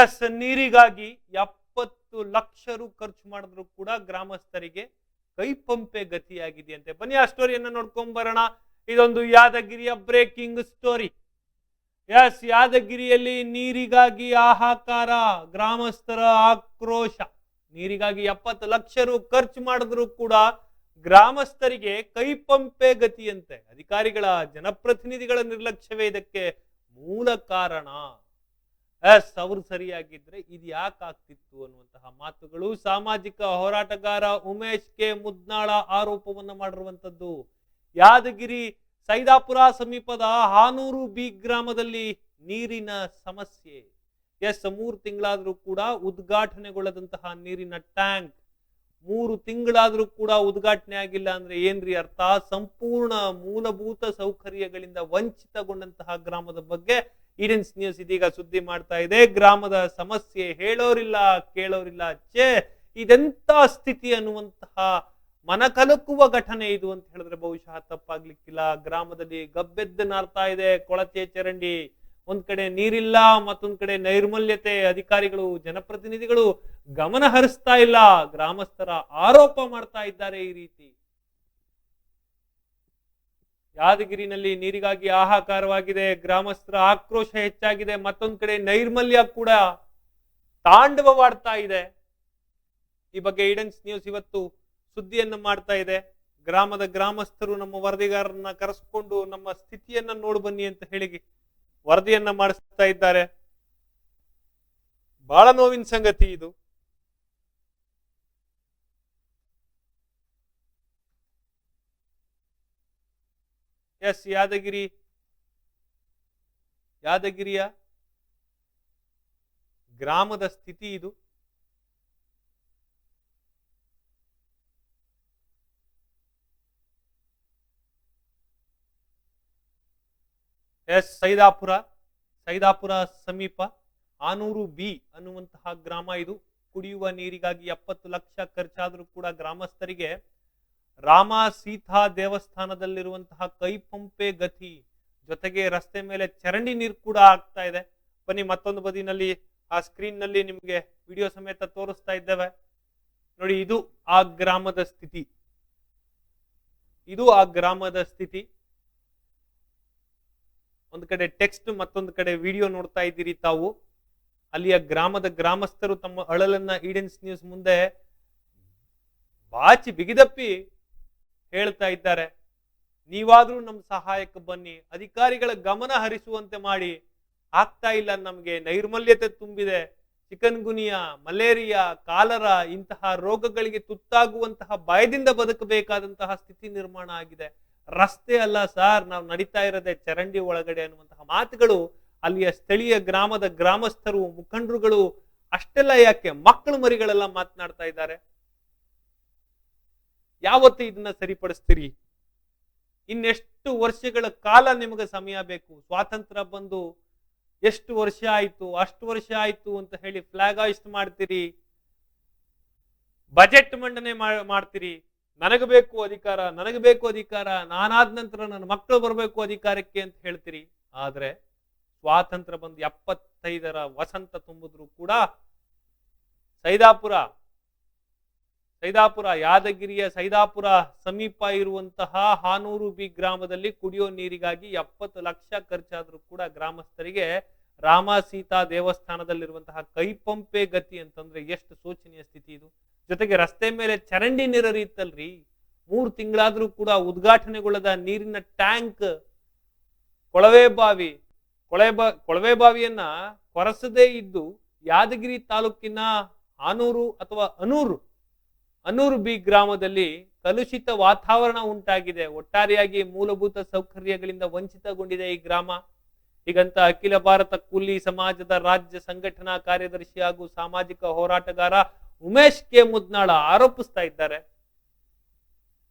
S, ನೀರಿಗಾಗಿ 70 ಲಕ್ಷ ರು ಖರ್ಚು ಮಾಡಿದ್ರು ಕೂಡ ಗ್ರಾಮಸ್ಥರಿಗೆ ಕೈಪಂಪೆ ಗತಿಯಾಗಿದೆಯಂತೆ. ಬನ್ನಿ ಆ ಸ್ಟೋರಿಯನ್ನ ನೋಡ್ಕೊಂಡ್ ಬರೋಣ. ಇದೊಂದು ಯಾದಗಿರಿಯ ಬ್ರೇಕಿಂಗ್ ಸ್ಟೋರಿ. ಎಸ್, ಯಾದಗಿರಿಯಲ್ಲಿ ನೀರಿಗಾಗಿ ಹಾಹಾಕಾರ, ಗ್ರಾಮಸ್ಥರ ಆಕ್ರೋಶ. ನೀರಿಗಾಗಿ 70 ಲಕ್ಷ ರು ಖರ್ಚು ಮಾಡಿದ್ರು ಕೂಡ ಗ್ರಾಮಸ್ಥರಿಗೆ ಕೈಪಂಪೆ ಗತಿಯಂತೆ. ಅಧಿಕಾರಿಗಳ, ಜನಪ್ರತಿನಿಧಿಗಳ ನಿರ್ಲಕ್ಷ್ಯವೇ ಇದಕ್ಕೆ ಮೂಲ ಕಾರಣ. ಎಸ್, ಅವರು ಸರಿಯಾಗಿದ್ರೆ ಇದು ಯಾಕೆ ಆಗ್ತಿತ್ತು ಅನ್ನುವಂತಹ ಮಾತುಗಳು ಸಾಮಾಜಿಕ ಹೋರಾಟಗಾರ ಉಮೇಶ್ ಕೆ ಮುದ್ನಾಳ ಆರೋಪವನ್ನು ಮಾಡಿರುವಂತದ್ದು. ಯಾದಗಿರಿ ಸೈದಾಪುರ ಸಮೀಪದ ಹಾನೂರು ಬಿ ಗ್ರಾಮದಲ್ಲಿ ನೀರಿನ ಸಮಸ್ಯೆ. ಎಸ್, 3 ತಿಂಗಳಾದ್ರೂ ಕೂಡ ಉದ್ಘಾಟನೆಗೊಳ್ಳದಂತಹ ನೀರಿನ ಟ್ಯಾಂಕ್ 3 ತಿಂಗಳಾದ್ರೂ ಕೂಡ ಉದ್ಘಾಟನೆ ಆಗಿಲ್ಲ ಅಂದ್ರೆ ಏನ್ರಿ ಅರ್ಥ? ಸಂಪೂರ್ಣ ಮೂಲಭೂತ ಸೌಕರ್ಯಗಳಿಂದ ವಂಚಿತಗೊಂಡಂತಹ ಗ್ರಾಮದ ಬಗ್ಗೆ ಈಡೆನ್ಸ್ ನ್ಯೂಸ್ ಇದೀಗ ಸುದ್ದಿ ಮಾಡ್ತಾ ಇದೆ. ಗ್ರಾಮದ ಸಮಸ್ಯೆ ಹೇಳೋರಿಲ್ಲ, ಕೇಳೋರಿಲ್ಲ. ಇದೆಂತ ಸ್ಥಿತಿ ಅನ್ನುವಂತಹ ಮನಕಲಕುವ ಘಟನೆ ಇದು ಅಂತ ಹೇಳಿದ್ರೆ ಬಹುಶಃ ತಪ್ಪಾಗ್ಲಿಕ್ಕಿಲ್ಲ. ಗ್ರಾಮದಲ್ಲಿ ಗಬ್ಬೆದ್ದು ನಾರ್ತಾ ಇದೆ ಕೊಳಚೆ ಚರಂಡಿ. ಒಂದ್ ಕಡೆ ನೀರಿಲ್ಲ, ಮತ್ತೊಂದ್ ಕಡೆ ನೈರ್ಮಲ್ಯತೆ. ಅಧಿಕಾರಿಗಳು, ಜನಪ್ರತಿನಿಧಿಗಳು ಗಮನ ಹರಿಸ್ತಾ ಇಲ್ಲ. ಗ್ರಾಮಸ್ಥರ ಆರೋಪ ಮಾಡ್ತಾ ಇದ್ದಾರೆ ಈ ರೀತಿ. ಯಾದಗಿರಿನಲ್ಲಿ ನೀರಿಗಾಗಿ ಹಾಹಾಕಾರವಾಗಿದೆ, ಗ್ರಾಮಸ್ಥರ ಆಕ್ರೋಶ ಹೆಚ್ಚಾಗಿದೆ. ಮತ್ತೊಂದ್ ಕಡೆ ನೈರ್ಮಲ್ಯ ಕೂಡ ತಾಂಡವವಾಡ್ತಾ ಇದೆ. ಈ ಬಗ್ಗೆ ಈಡೆನ್ಸ್ ನ್ಯೂಸ್ ಇವತ್ತು ಸುದ್ದಿಯನ್ನ ಮಾಡ್ತಾ ಇದೆ. ಗ್ರಾಮದ ಗ್ರಾಮಸ್ಥರು ನಮ್ಮ ವರದಿಗಾರರನ್ನ ಕರೆಸ್ಕೊಂಡು ನಮ್ಮ ಸ್ಥಿತಿಯನ್ನ ನೋಡ್ ಬನ್ನಿ ಅಂತ ಹೇಳಿ ವರದಿಯನ್ನ ಮಾಡಿಸ್ತಾ ಇದ್ದಾರೆ. ಬಹಳ ನೋವಿನ ಸಂಗತಿ ಇದು. ಎಸ್, ಯಾದಗಿರಿಯ ಗ್ರಾಮದ ಸ್ಥಿತಿ ಇದು. ಎಸ್, ಸೈದಾಪುರ ಸಮೀಪ ಹಾನೂರು ಬಿ ಅನ್ನುವಂತಹ ಗ್ರಾಮ ಇದು. ಕುಡಿಯುವ ನೀರಿಗಾಗಿ 70 ಲಕ್ಷ ಖರ್ಚಾದ್ರೂ ಕೂಡ ಗ್ರಾಮಸ್ಥರಿಗೆ ರಾಮ ಸೀತಾ ದೇವಸ್ಥಾನದಲ್ಲಿರುವಂತಹ ಕೈಪಂಪೆ ಗತಿ, ಜೊತೆಗೆ ರಸ್ತೆ ಮೇಲೆ ಚರಂಡಿ ನೀರು ಕೂಡ ಆಗ್ತಾ ಇದೆ. ಬನ್ನಿ ಮತ್ತೊಂದು ಬದಿನಲ್ಲಿ ಆ ಸ್ಕ್ರೀನ್ ನಲ್ಲಿ ನಿಮ್ಗೆ ವಿಡಿಯೋ ಸಮೇತ ತೋರಿಸ್ತಾ ಇದ್ದೇವೆ ನೋಡಿ. ಇದು ಆ ಗ್ರಾಮದ ಸ್ಥಿತಿ. ಒಂದು ಕಡೆ ಟೆಕ್ಸ್ಟ್, ಮತ್ತೊಂದು ಕಡೆ ವಿಡಿಯೋ ನೋಡ್ತಾ ಇದ್ದೀರಿ ತಾವು. ಅಲ್ಲಿಯ ಗ್ರಾಮದ ಗ್ರಾಮಸ್ಥರು ತಮ್ಮ ಅಳಲನ್ನ ಈಡೆನ್ಸ್ ನ್ಯೂಸ್ ಮುಂದೆ ಬಾಚಿ ಬಿಗಿದಪ್ಪಿ ಹೇಳ್ತಾ ಇದ್ದಾರೆ. ನೀವಾದ್ರೂ ನಮ್ಮ ಸಹಾಯಕ್ಕೆ ಬನ್ನಿ, ಅಧಿಕಾರಿಗಳ ಗಮನ ಹರಿಸುವಂತೆ ಮಾಡಿ. ಆಗ್ತಾ ಇಲ್ಲ, ನಮ್ಗೆ ನೈರ್ಮಲ್ಯತೆ ತುಂಬಿದೆ. ಚಿಕನ್ ಗುನಿಯಾ, ಮಲೇರಿಯಾ, ಕಾಲರ ಇಂತಹ ರೋಗಗಳಿಗೆ ತುತ್ತಾಗುವಂತಹ ಭಯದಿಂದ ಬದುಕಬೇಕಾದಂತಹ ಸ್ಥಿತಿ ನಿರ್ಮಾಣ ಆಗಿದೆ. ರಸ್ತೆ ಅಲ್ಲ ಸಾರ್, ನಾವು ನಡೀತಾ ಇರೋದೇ ಚರಂಡಿ ಒಳಗಡೆ ಅನ್ನುವಂತಹ ಮಾತುಗಳು ಅಲ್ಲಿಯ ಸ್ಥಳೀಯ ಗ್ರಾಮದ ಗ್ರಾಮಸ್ಥರು, ಮುಖಂಡರುಗಳು, ಅಷ್ಟೆಲ್ಲ ಯಾಕೆ ಮಕ್ಕಳು ಮರಿಗಳೆಲ್ಲ ಮಾತನಾಡ್ತಾ ಇದ್ದಾರೆ. ಯಾವತ್ತು ಇದನ್ನ ಸರಿಪಡಿಸ್ತೀರಿ? ಇನ್ನೆಷ್ಟು ವರ್ಷಗಳ ಕಾಲ ನಿಮಗೆ ಸಮಯ ಬೇಕು? ಸ್ವಾತಂತ್ರ್ಯ ಬಂದು ಎಷ್ಟು ವರ್ಷ ಆಯ್ತು, ಅಷ್ಟು ವರ್ಷ ಆಯ್ತು ಅಂತ ಹೇಳಿ ಫ್ಲಾಗ್ ಹಾಯಿಸ್ಟ್ ಮಾಡ್ತೀರಿ, ಬಜೆಟ್ ಮಂಡನೆ ಮಾಡ್ತೀರಿ. ನನಗೆ ಬೇಕು ಅಧಿಕಾರ, ನಾನಾದ ನಂತರ ನನ್ನ ಮಕ್ಕಳು ಬರಬೇಕು ಅಧಿಕಾರಕ್ಕೆ ಅಂತ ಹೇಳ್ತೀರಿ. ಆದ್ರೆ ಸ್ವಾತಂತ್ರ್ಯ ಬಂದು 75ರ ವಸಂತ ತುಂಬಿದ್ರು ಕೂಡ ಯಾದಗಿರಿಯ ಸೈದಾಪುರ ಸಮೀಪ ಇರುವಂತಹ ಹಾನೂರು ಬಿ ಗ್ರಾಮದಲ್ಲಿ ಕುಡಿಯೋ ನೀರಿಗಾಗಿ 70 ಲಕ್ಷ ಖರ್ಚಾದ್ರೂ ಕೂಡ ಗ್ರಾಮಸ್ಥರಿಗೆ ರಾಮ ಸೀತಾ ದೇವಸ್ಥಾನದಲ್ಲಿರುವಂತಹ ಕೈಪಂಪೆ ಗತಿ ಅಂತಂದ್ರೆ ಎಷ್ಟು ಶೋಚನೀಯ ಸ್ಥಿತಿ ಇದು. ಜೊತೆಗೆ ರಸ್ತೆ ಮೇಲೆ ಚರಂಡಿ ನೀರಿತ್ತಲ್ರಿ. 3 ತಿಂಗಳಾದ್ರೂ ಕೂಡ ಉದ್ಘಾಟನೆಗೊಳ್ಳದ ನೀರಿನ ಟ್ಯಾಂಕ್, ಕೊಳವೆ ಬಾವಿಯನ್ನ ಕೊರೆಸದೇ ಇದ್ದು ಯಾದಗಿರಿ ತಾಲೂಕಿನ ಅನೂರು ಬಿ ಗ್ರಾಮದಲ್ಲಿ ಕಲುಷಿತ ವಾತಾವರಣ ಉಂಟಾಗಿದೆ. ಒಟ್ಟಾರೆಯಾಗಿ ಮೂಲಭೂತ ಸೌಕರ್ಯಗಳಿಂದ ವಂಚಿತಗೊಂಡಿದೆ ಈ ಗ್ರಾಮ. ಹೀಗಂತ ಅಖಿಲ ಭಾರತ ಕೂಲಿ ಸಮಾಜದ ರಾಜ್ಯ ಸಂಘಟನಾ ಕಾರ್ಯದರ್ಶಿ ಹಾಗೂ ಸಾಮಾಜಿಕ ಹೋರಾಟಗಾರ ಉಮೇಶ್ ಕೆ ಮುದ್ನಾಳ ಆರೋಪಿಸ್ತಾ ಇದ್ದಾರೆ.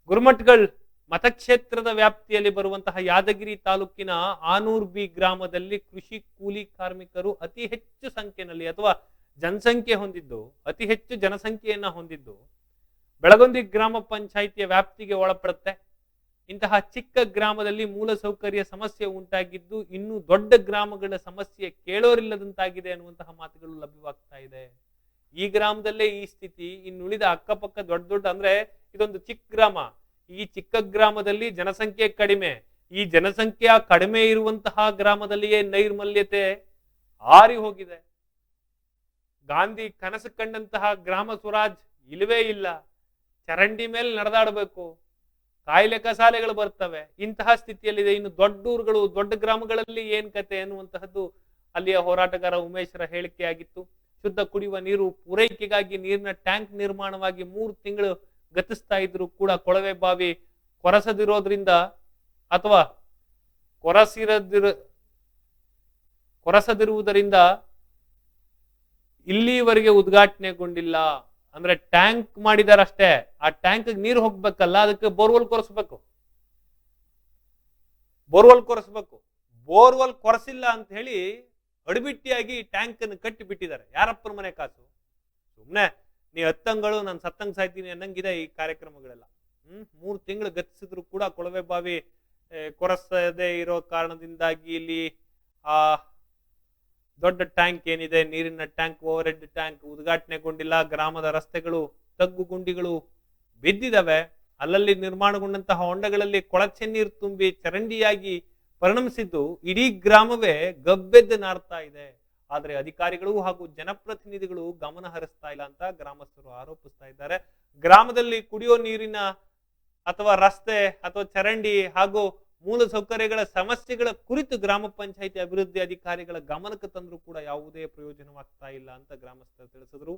ಗುರುಮಠ್ಗಳ್ ಮತಕ್ಷೇತ್ರದ ವ್ಯಾಪ್ತಿಯಲ್ಲಿ ಬರುವಂತಹ ಯಾದಗಿರಿ ತಾಲೂಕಿನ ಹಾನೂರು ಬಿ ಗ್ರಾಮದಲ್ಲಿ ಕೃಷಿ ಕೂಲಿ ಕಾರ್ಮಿಕರು ಅತಿ ಹೆಚ್ಚು ಸಂಖ್ಯೆಯಲ್ಲಿ ಅಥವಾ ಅತಿ ಹೆಚ್ಚು ಜನಸಂಖ್ಯೆಯನ್ನ ಹೊಂದಿದ್ದು ಬೆಳಗೊಂದಿ ಗ್ರಾಮ ಪಂಚಾಯಿತಿಯ ವ್ಯಾಪ್ತಿಗೆ ಒಳಪಡುತ್ತೆ. ಇಂತಹ ಚಿಕ್ಕ ಗ್ರಾಮದಲ್ಲಿ ಮೂಲಸೌಕರ್ಯ ಸಮಸ್ಯೆ ಉಂಟಾಗಿದ್ದು ಇನ್ನು ದೊಡ್ಡ ಗ್ರಾಮಗಳ ಸಮಸ್ಯೆ ಕೇಳೋರಿಲ್ಲದಂತಾಗಿದೆ ಅನ್ನುವಂತಹ ಮಾತುಗಳು ಲಭ್ಯವಾಗ್ತಾ ಇದೆ. ಈ ಗ್ರಾಮದಲ್ಲೇ ಈ ಸ್ಥಿತಿ, ಇನ್ನುಳಿದ ಅಕ್ಕಪಕ್ಕ ದೊಡ್ಡ ದೊಡ್ಡ ಅಂದ್ರೆ ಇದೊಂದು ಚಿಕ್ಕ ಗ್ರಾಮ. ಈ ಚಿಕ್ಕ ಗ್ರಾಮದಲ್ಲಿ ಜನಸಂಖ್ಯೆ ಕಡಿಮೆ. ಈ ಜನಸಂಖ್ಯೆ ಕಡಿಮೆ ಇರುವಂತಹ ಗ್ರಾಮದಲ್ಲಿಯೇ ನೈರ್ಮಲ್ಯತೆ ಆರಿ ಹೋಗಿದೆ. ಗಾಂಧಿ ಕನಸು ಕಂಡಂತಹ ಗ್ರಾಮ ಸ್ವರಾಜ್ ಇಲ್ಲವೇ ಇಲ್ಲ. ಚರಂಡಿ ಮೇಲೆ ನಡೆದಾಡಬೇಕು, ಕಾಯಿಲೆ ಕಸಾಲೆಗಳು ಬರ್ತವೆ. ಇಂತಹ ಸ್ಥಿತಿಯಲ್ಲಿದೆ. ಇನ್ನು ದೊಡ್ಡ ಊರುಗಳು, ದೊಡ್ಡ ಗ್ರಾಮಗಳಲ್ಲಿ ಏನ್ ಕತೆ ಅನ್ನುವಂತಹದ್ದು ಅಲ್ಲಿಯ ಹೋರಾಟಗಾರ ಉಮೇಶ್ರ ಹೇಳಿಕೆಯಾಗಿತ್ತು. ಶುದ್ಧ ಕುಡಿಯುವ ನೀರು ಪೂರೈಕೆಗಾಗಿ ನೀರಿನ ಟ್ಯಾಂಕ್ ನಿರ್ಮಾಣವಾಗಿ 3 ತಿಂಗಳು ಗತಿಸ್ತಾ ಇದ್ರು ಕೂಡ ಕೊಳವೆ ಬಾವಿ ಕೊರಸದಿರೋದ್ರಿಂದ ಅಥವಾ ಕೊರಸದಿರುವುದರಿಂದ ಇಲ್ಲಿವರೆಗೆ ಉದ್ಘಾಟನೆಗೊಂಡಿಲ್ಲ. ಅಂದ್ರೆ ಟ್ಯಾಂಕ್ ಮಾಡಿದಾರಷ್ಟೇ, ಆ ಟ್ಯಾಂಕ್ ನೀರು ಹೋಗ್ಬೇಕಲ್ಲ, ಅದಕ್ಕೆ ಬೋರ್ವೆಲ್ ಕೊರೆಸ್ಬೇಕು. ಬೋರ್ವೆಲ್ ಕೊರೆಸಿಲ್ಲ ಅಂತ ಹೇಳಿ ಅಡ್ಬಿಟ್ಟಿಯಾಗಿ ಟ್ಯಾಂಕ್ ಅನ್ನು ಕಟ್ಟಿ ಬಿಟ್ಟಿದ್ದಾರೆ. ಯಾರಪ್ಪನ ಮನೆ ಕಾಸು? ಸುಮ್ನೆ ನೀ ಹತ್ತಂಗಳು ನಾನು ಸತ್ತಂಗ್ ಸಾಯ್ತೀನಿ ಅನ್ನಂಗಿದೆ ಈ ಕಾರ್ಯಕ್ರಮಗಳೆಲ್ಲ. 3 ತಿಂಗಳು ಗತಿಸಿದ್ರು ಕೂಡ ಕೊಳವೆ ಬಾವಿ ಕೊರೆಸದೇ ಇರೋ ಕಾರಣದಿಂದಾಗಿ ಇಲ್ಲಿ ಆ ದೊಡ್ಡ ಟ್ಯಾಂಕ್ ಏನಿದೆ, ನೀರಿನ ಟ್ಯಾಂಕ್, ಓವರ್ ಹೆಡ್ ಟ್ಯಾಂಕ್ ಉದ್ಘಾಟನೆಗೊಂಡಿಲ್ಲ. ಗ್ರಾಮದ ರಸ್ತೆಗಳು ತಗ್ಗು ಗುಂಡಿಗಳು ಬಿದ್ದಿದಾವೆ. ಅಲ್ಲಲ್ಲಿ ನಿರ್ಮಾಣಗೊಂಡಂತಹ ಹೊಂಡಗಳಲ್ಲಿ ಕೊಳಚೆ ನೀರು ತುಂಬಿ ಚರಂಡಿಯಾಗಿ ಪರಿಣಮಿಸಿದ್ದು ಇಡೀ ಗ್ರಾಮವೇ ಗಬ್ಬೆದ್ದು ನಾರ್ತಾ ಇದೆ. ಆದ್ರೆ ಅಧಿಕಾರಿಗಳು ಹಾಗೂ ಜನಪ್ರತಿನಿಧಿಗಳು ಗಮನ ಹರಿಸ್ತಾ ಇಲ್ಲ ಅಂತ ಗ್ರಾಮಸ್ಥರು ಆರೋಪಿಸ್ತಾ ಇದ್ದಾರೆ. ಗ್ರಾಮದಲ್ಲಿ ಕುಡಿಯೋ ನೀರಿನ ಅಥವಾ ರಸ್ತೆ ಅಥವಾ ಚರಂಡಿ ಹಾಗೂ ಮೂಲ ಸೌಕರ್ಯಗಳ ಸಮಸ್ಯೆಗಳ ಕುರಿತು ಗ್ರಾಮ ಪಂಚಾಯಿತಿ ಅಭಿವೃದ್ಧಿ ಅಧಿಕಾರಿಗಳ ಗಮನಕ್ಕೆ ತಂದ್ರೂ ಕೂಡ ಯಾವುದೇ ಪ್ರಯೋಜನವಾಗ್ತಾ ಇಲ್ಲ ಅಂತ ಗ್ರಾಮಸ್ಥರು ತಿಳಿಸಿದ್ರು.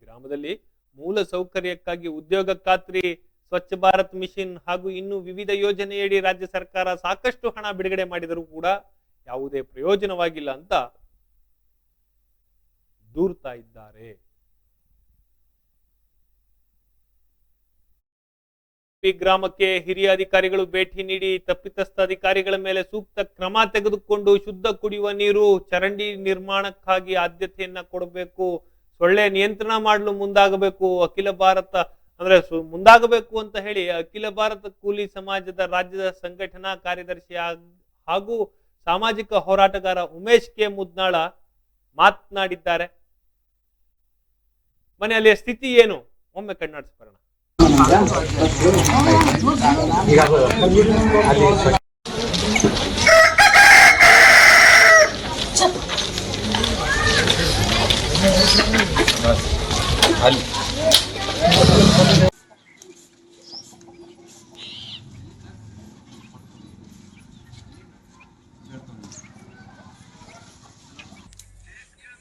ಗ್ರಾಮದಲ್ಲಿ ಮೂಲ ಸೌಕರ್ಯಕ್ಕಾಗಿ ಉದ್ಯೋಗ ಖಾತ್ರಿ, ಸ್ವಚ್ಛ ಭಾರತ್ ಮಿಷನ್ ಹಾಗೂ ಇನ್ನು ವಿವಿಧ ಯೋಜನೆಯಡಿ ರಾಜ್ಯ ಸರ್ಕಾರ ಸಾಕಷ್ಟು ಹಣ ಬಿಡುಗಡೆ ಮಾಡಿದರೂ ಕೂಡ ಯಾವುದೇ ಪ್ರಯೋಜನವಾಗಿಲ್ಲ ಅಂತ ದೂರ್ತಾ ಇದ್ದಾರೆ. ಈ ಗ್ರಾಮಕ್ಕೆ ಹಿರಿಯ ಅಧಿಕಾರಿಗಳು ಭೇಟಿ ನೀಡಿ ತಪ್ಪಿತಸ್ಥ ಅಧಿಕಾರಿಗಳ ಮೇಲೆ ಸೂಕ್ತ ಕ್ರಮ ತೆಗೆದುಕೊಂಡು ಶುದ್ಧ ಕುಡಿಯುವ ನೀರು, ಚರಂಡಿ ನಿರ್ಮಾಣಕ್ಕಾಗಿ ಆದ್ಯತೆಯನ್ನ ಕೊಡಬೇಕು, ಸೊಳ್ಳೆ ನಿಯಂತ್ರಣ ಮಾಡಲು ಮುಂದಾಗಬೇಕು, ಮುಂದಾಗಬೇಕು ಅಂತ ಹೇಳಿ ಅಖಿಲ ಭಾರತ ಕೂಲಿ ಸಮಾಜದ ರಾಜ್ಯದ ಸಂಘಟನಾ ಕಾರ್ಯದರ್ಶಿ ಹಾಗೂ ಸಾಮಾಜಿಕ ಹೋರಾಟಗಾರ ಉಮೇಶ್ ಕೆ ಮುದ್ನಾಳ ಮಾತನಾಡಿದ್ದಾರೆ. ಮನೆಯಲ್ಲಿ ಸ್ಥಿತಿ ಏನು ಒಮ್ಮೆ ಕಣ್ಣಾಡಿಸಿ ಬರೋಣ.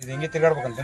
ಇದು ಹೆಂಗೆ ತಿರ್ಗಾಡ್ಬೇಕಂತ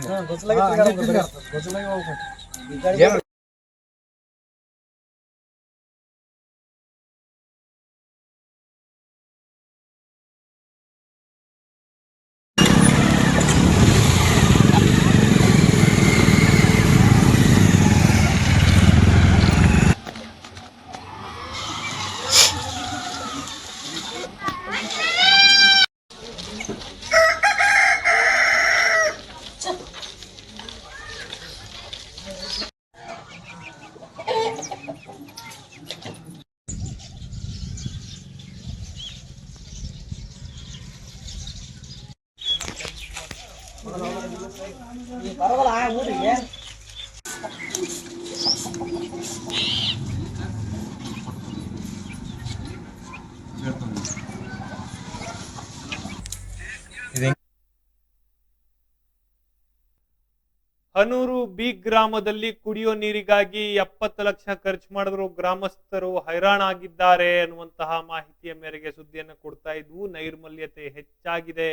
ಹನೂರು ಬಿ ಗ್ರಾಮದಲ್ಲಿ ಕುಡಿಯೋ ನೀರಿಗಾಗಿ 70 ಲಕ್ಷ ಖರ್ಚು ಮಾಡಿದ್ರು ಗ್ರಾಮಸ್ಥರು ಹೈರಾಣಾಗಿದ್ದಾರೆ ಅನ್ನುವಂತಹ ಮಾಹಿತಿಯ ಮೇರೆಗೆ ಸುದ್ದಿಯನ್ನು ಕೊಡ್ತಾ ಇದ್ವು. ನೈರ್ಮಲ್ಯತೆ ಹೆಚ್ಚಾಗಿದೆ,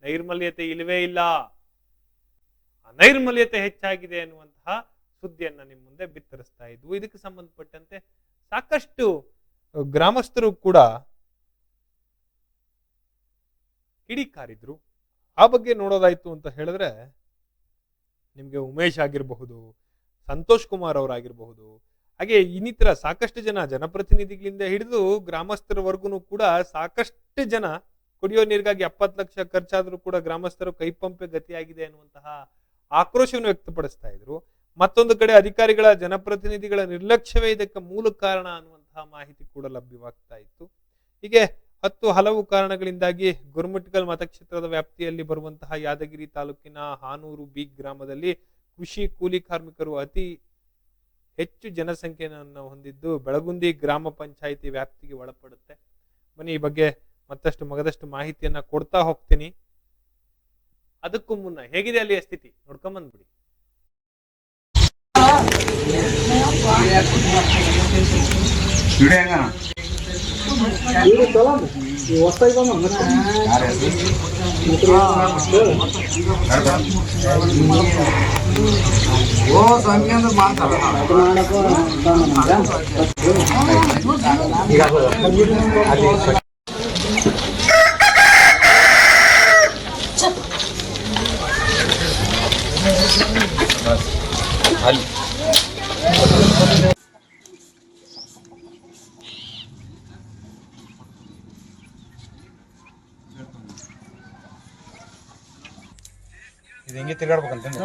ನೈರ್ಮಲ್ಯತೆ ಇಲ್ಲವೇ ಇಲ್ಲ, ಅನೈರ್ಮಲ್ಯತೆ ಹೆಚ್ಚಾಗಿದೆ ಅನ್ನುವಂತಹ ಸುದ್ದಿಯನ್ನ ನಿಮ್ಮ ಮುಂದೆ ಬಿತ್ತರಿಸ್ತಾ ಇದ್ವು. ಇದಕ್ಕೆ ಸಂಬಂಧಪಟ್ಟಂತೆ ಸಾಕಷ್ಟು ಗ್ರಾಮಸ್ಥರು ಕೂಡ ಕಿಡಿಕಾರಿದ್ರು. ಆ ಬಗ್ಗೆ ನೋಡೋದಾಯ್ತು ಅಂತ ಹೇಳಿದ್ರೆ ನಿಮ್ಗೆ ಉಮೇಶ್ ಆಗಿರಬಹುದು, ಸಂತೋಷ್ ಕುಮಾರ್ ಅವರಾಗಿರಬಹುದು, ಹಾಗೆ ಇನ್ನಿತರ ಸಾಕಷ್ಟು ಜನ ಜನಪ್ರತಿನಿಧಿಗಳಿಂದ ಹಿಡಿದು ಗ್ರಾಮಸ್ಥರವರೆಗೂ ಕೂಡ ಸಾಕಷ್ಟು ಜನ ಕುಡಿಯೋ ನೀರಿಗಾಗಿ 70 ಲಕ್ಷ ಖರ್ಚಾದ್ರೂ ಕೂಡ ಗ್ರಾಮಸ್ಥರು ಕೈಪಂಪೆ ಗತಿಯಾಗಿದೆ ಅನ್ನುವಂತಹ ಆಕ್ರೋಶವನ್ನು ವ್ಯಕ್ತಪಡಿಸ್ತಾ ಇದ್ರು. ಮತ್ತೊಂದು ಕಡೆ ಅಧಿಕಾರಿಗಳ ಜನಪ್ರತಿನಿಧಿಗಳ ನಿರ್ಲಕ್ಷ್ಯವೇ ಇದಕ್ಕೆ ಮೂಲ ಕಾರಣ ಅನ್ನುವಂತಹ ಅನ್ನುವಂತಹ ಮಾಹಿತಿ ಕೂಡ ಲಭ್ಯವಾಗ್ತಾ ಇತ್ತು. ಹೀಗೆ ಹಲವು ಕಾರಣಗಳಿಂದಾಗಿ ಗುರುಮುಟ್ಕಲ್ ಮತಕ್ಷೇತ್ರದ ವ್ಯಾಪ್ತಿಯಲ್ಲಿ ಬರುವಂತಹ ಯಾದಗಿರಿ ತಾಲೂಕಿನ ಹಾನೂರು ಬಿ ಗ್ರಾಮದಲ್ಲಿ ಕೃಷಿ ಕೂಲಿ ಕಾರ್ಮಿಕರು ಅತಿ ಹೆಚ್ಚು ಜನಸಂಖ್ಯೆಯನ್ನು ಹೊಂದಿದ್ದು ಬೆಳಗುಂದಿ ಗ್ರಾಮ ಪಂಚಾಯಿತಿ ವ್ಯಾಪ್ತಿಗೆ ಒಳಪಡುತ್ತೆ. ಬನ್ನಿ ಈ ಬಗ್ಗೆ ಮತ್ತಷ್ಟು ಮಗದಷ್ಟು ಮಾಹಿತಿಯನ್ನ ಕೊಡ್ತಾ ಹೋಗ್ತೀನಿ. ಅದಕ್ಕೂ ಮುನ್ನ ಹೇಗಿದೆ ಅಲ್ಲಿಯ ಸ್ಥಿತಿ ನೋಡ್ಕೊಂಬಂದ್ಬಿಡಿ. ಇದು ಹೆಂಗೆ ತಿರ್ಗಾಡ್ಬೇಕಂತೇನು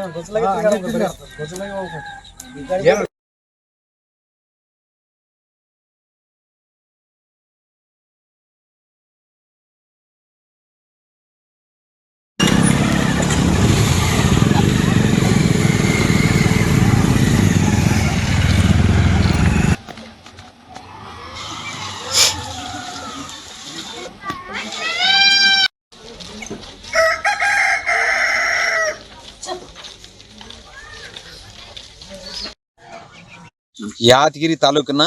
ಯಾದಗಿರಿ ತಾಲೂಕಿನ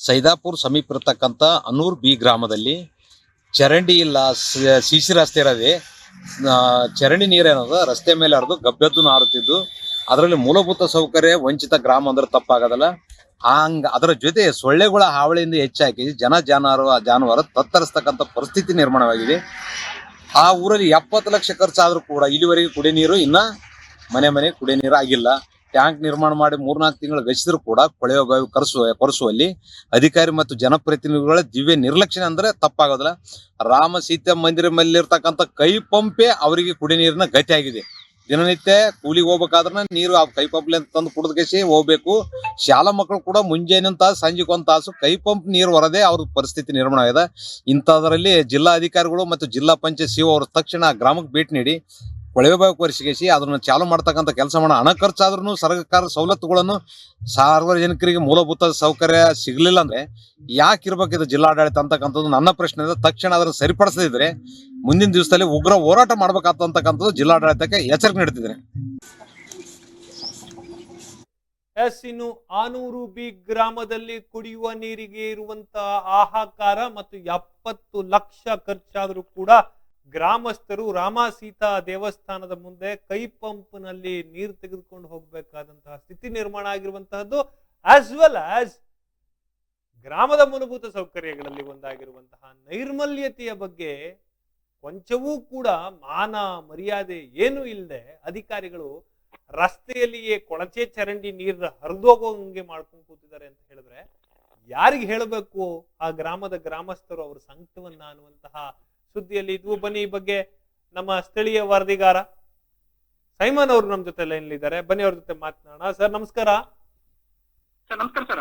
ಸೈದಾಪುರ ಸಮೀಪ ಇರತಕ್ಕಂಥ ಅನೂರ್ ಬಿ ಗ್ರಾಮದಲ್ಲಿ ಚರಂಡಿ ಇಲ್ಲ, ಸಿಸಿ ರಸ್ತೆ ಇರೋದೆ. ಚರಂಡಿ ನೀರೇನದ ರಸ್ತೆ ಮೇಲೆ ಹರಿದು ಗಬ್ಬೆದ್ದು ನಾರುತ್ತಿದ್ದು, ಅದರಲ್ಲಿ ಮೂಲಭೂತ ಸೌಕರ್ಯ ವಂಚಿತ ಗ್ರಾಮ ಅಂದ್ರೆ ತಪ್ಪಾಗೋದಲ್ಲ. ಅದರ ಜೊತೆ ಸೊಳ್ಳೆಗಳ ಹಾವಳಿಯಿಂದ ಹೆಚ್ಚಾಗಿ ಜಾನುವಾರು ತತ್ತರಿಸ್ತಕ್ಕಂಥ ಪರಿಸ್ಥಿತಿ ನಿರ್ಮಾಣವಾಗಿದೆ. ಆ ಊರಲ್ಲಿ 70 ಲಕ್ಷ ಖರ್ಚಾದ್ರೂ ಕೂಡ ಇಲ್ಲಿವರೆಗೆ ಕುಡಿಯ ನೀರು ಇನ್ನ ಮನೆ ಕುಡಿಯ ನೀರು ಆಗಿಲ್ಲ. ಟ್ಯಾಂಕ್ ನಿರ್ಮಾಣ ಮಾಡಿ 3-4 ತಿಂಗಳು ಗಚ್ಚಿದ್ರು ಕೂಡ ಕೊಳೆಯ ಬಾವಿ ಕೊರೆಸುವಲ್ಲಿ ಅಧಿಕಾರಿ ಮತ್ತು ಜನಪ್ರತಿನಿಧಿಗಳ ದಿವ್ಯ ನಿರ್ಲಕ್ಷ್ಯ ಅಂದ್ರೆ ತಪ್ಪಾಗೋದಿಲ್ಲ. ರಾಮ ಸೀತಾ ಮಂದಿರ ಮೇಲಿರ್ತಕ್ಕಂಥ ಕೈ ಪಂಪೇ ಅವರಿಗೆ ಕುಡಿಯ ನೀರಿನ ಗತಿ ಆಗಿದೆ. ದಿನನಿತ್ಯ ಕೂಲಿಗೆ ಹೋಗ್ಬೇಕಾದ್ರೆ ನೀರು ಆ ಕೈ ಪಂಪ್ಲಿ ಅಂತ ತಂದು ಕುಡಿದ್ಕೇಸಿ ಹೋಗ್ಬೇಕು. ಶಾಲಾ ಮಕ್ಕಳು ಕೂಡ ಮುಂಜಾನೆ ತಾಸು ಸಂಜೆಗೆ 1 ತಾಸು ಕೈ ಪಂಪ್ ನೀರು ಹೊರದೆ ಅವ್ರ ಪರಿಸ್ಥಿತಿ ನಿರ್ಮಾಣ ಆಗಿದೆ. ಇಂಥದ್ರಲ್ಲಿ ಜಿಲ್ಲಾ ಅಧಿಕಾರಿಗಳು ಮತ್ತು ಜಿಲ್ಲಾ ಪಂಚಾಯತ್ ಸಿಒ ಅವರು ತಕ್ಷಣ ಗ್ರಾಮಕ್ಕೆ ಭೇಟಿ ನೀಡಿ ಕೊಳವೆ ಬಾವಿ ಕೊರೆಸಿಗೇಸಿ ಅದನ್ನ ಚಾಲು ಮಾಡ್ತಕ್ಕಂಥ ಕೆಲಸ ಮಾಡೋ. ಹಣ ಖರ್ಚಾದ್ರೂ ಸರ್ಕಾರ ಸವಲತ್ತುಗಳನ್ನು ಸಾರ್ವಜನಿಕರಿಗೆ ಮೂಲಭೂತ ಸೌಕರ್ಯ ಸಿಗ್ಲಿಲ್ಲ ಅಂದ್ರೆ ಯಾಕೆ ಇರ್ಬೇಕಿದೆ ಜಿಲ್ಲಾಡಳಿತ ಅಂತಕ್ಕಂಥದ್ದು ನನ್ನ ಪ್ರಶ್ನೆ ಇದೆ. ತಕ್ಷಣ ಅದನ್ನು ಸರಿಪಡಿಸದಿದ್ರೆ ಮುಂದಿನ ದಿವಸದಲ್ಲಿ ಉಗ್ರ ಹೋರಾಟ ಮಾಡ್ಬೇಕಾಗ್ತಕ್ಕಂಥದ್ದು ಜಿಲ್ಲಾಡಳಿತಕ್ಕೆ ಎಚ್ಚರಿಕೆ ನೀಡುತ್ತಿದ್ದಾರೆ. ಇನ್ನು ಆನೂರು ಬಿ ಗ್ರಾಮದಲ್ಲಿ ಕುಡಿಯುವ ನೀರಿಗೆ ಇರುವಂತಹ ಹಾಹಾಕಾರ ಮತ್ತು 70 ಲಕ್ಷ ಖರ್ಚಾದರೂ ಕೂಡ ಗ್ರಾಮಸ್ಥರು ರಾಮ ಸೀತಾ ದೇವಸ್ಥಾನದ ಮುಂದೆ ಕೈ ಪಂಪ್ ನಲ್ಲಿ ನೀರು ತೆಗೆದುಕೊಂಡು ಹೋಗಬೇಕಾದಂತಹ ಸ್ಥಿತಿ ನಿರ್ಮಾಣ ಆಗಿರುವಂತಹದ್ದು. ಆಸ್ ವೆಲ್ ಆಸ್ ಗ್ರಾಮದ ಮೂಲಭೂತ ಸೌಕರ್ಯಗಳಲ್ಲಿ ಒಂದಾಗಿರುವಂತಹ ನೈರ್ಮಲ್ಯತೆಯ ಬಗ್ಗೆ ಕೊಂಚವೂ ಕೂಡ ಮಾನ ಮರ್ಯಾದೆ ಏನು ಇಲ್ಲದೆ ಅಧಿಕಾರಿಗಳು ರಸ್ತೆಯಲ್ಲಿಯೇ ಕೊಳಚೆ ಚರಂಡಿ ನೀರು ಹರಿದೋಗೋಂಗೆ ಮಾಡ್ಕೊಂಡು ಕೂತಿದ್ದಾರೆ ಅಂತ ಹೇಳಿದ್ರೆ ಯಾರಿಗೆ ಹೇಳಬೇಕು? ಆ ಗ್ರಾಮದ ಗ್ರಾಮಸ್ಥರು ಅವರು ಸಂಕಟವನ್ನ ಅನ್ನುವಂತಹ ಸುದ್ದಿಯಲ್ಲಿ ಇದ್ವು. ಬನ್ನಿ ಈ ಬಗ್ಗೆ ನಮ್ಮ ಸ್ಥಳೀಯ ವರದಿಗಾರ ಸೈಮನ್ ಅವರು ನಮ್ಮ ಜೊತೆ ಲೈನ್ ಇದ್ದಾರೆ. ಬನ್ನಿ ಅವ್ರ ಜೊತೆ ಮಾತನಾಡೋಣ. ಸರ್ ನಮಸ್ಕಾರ.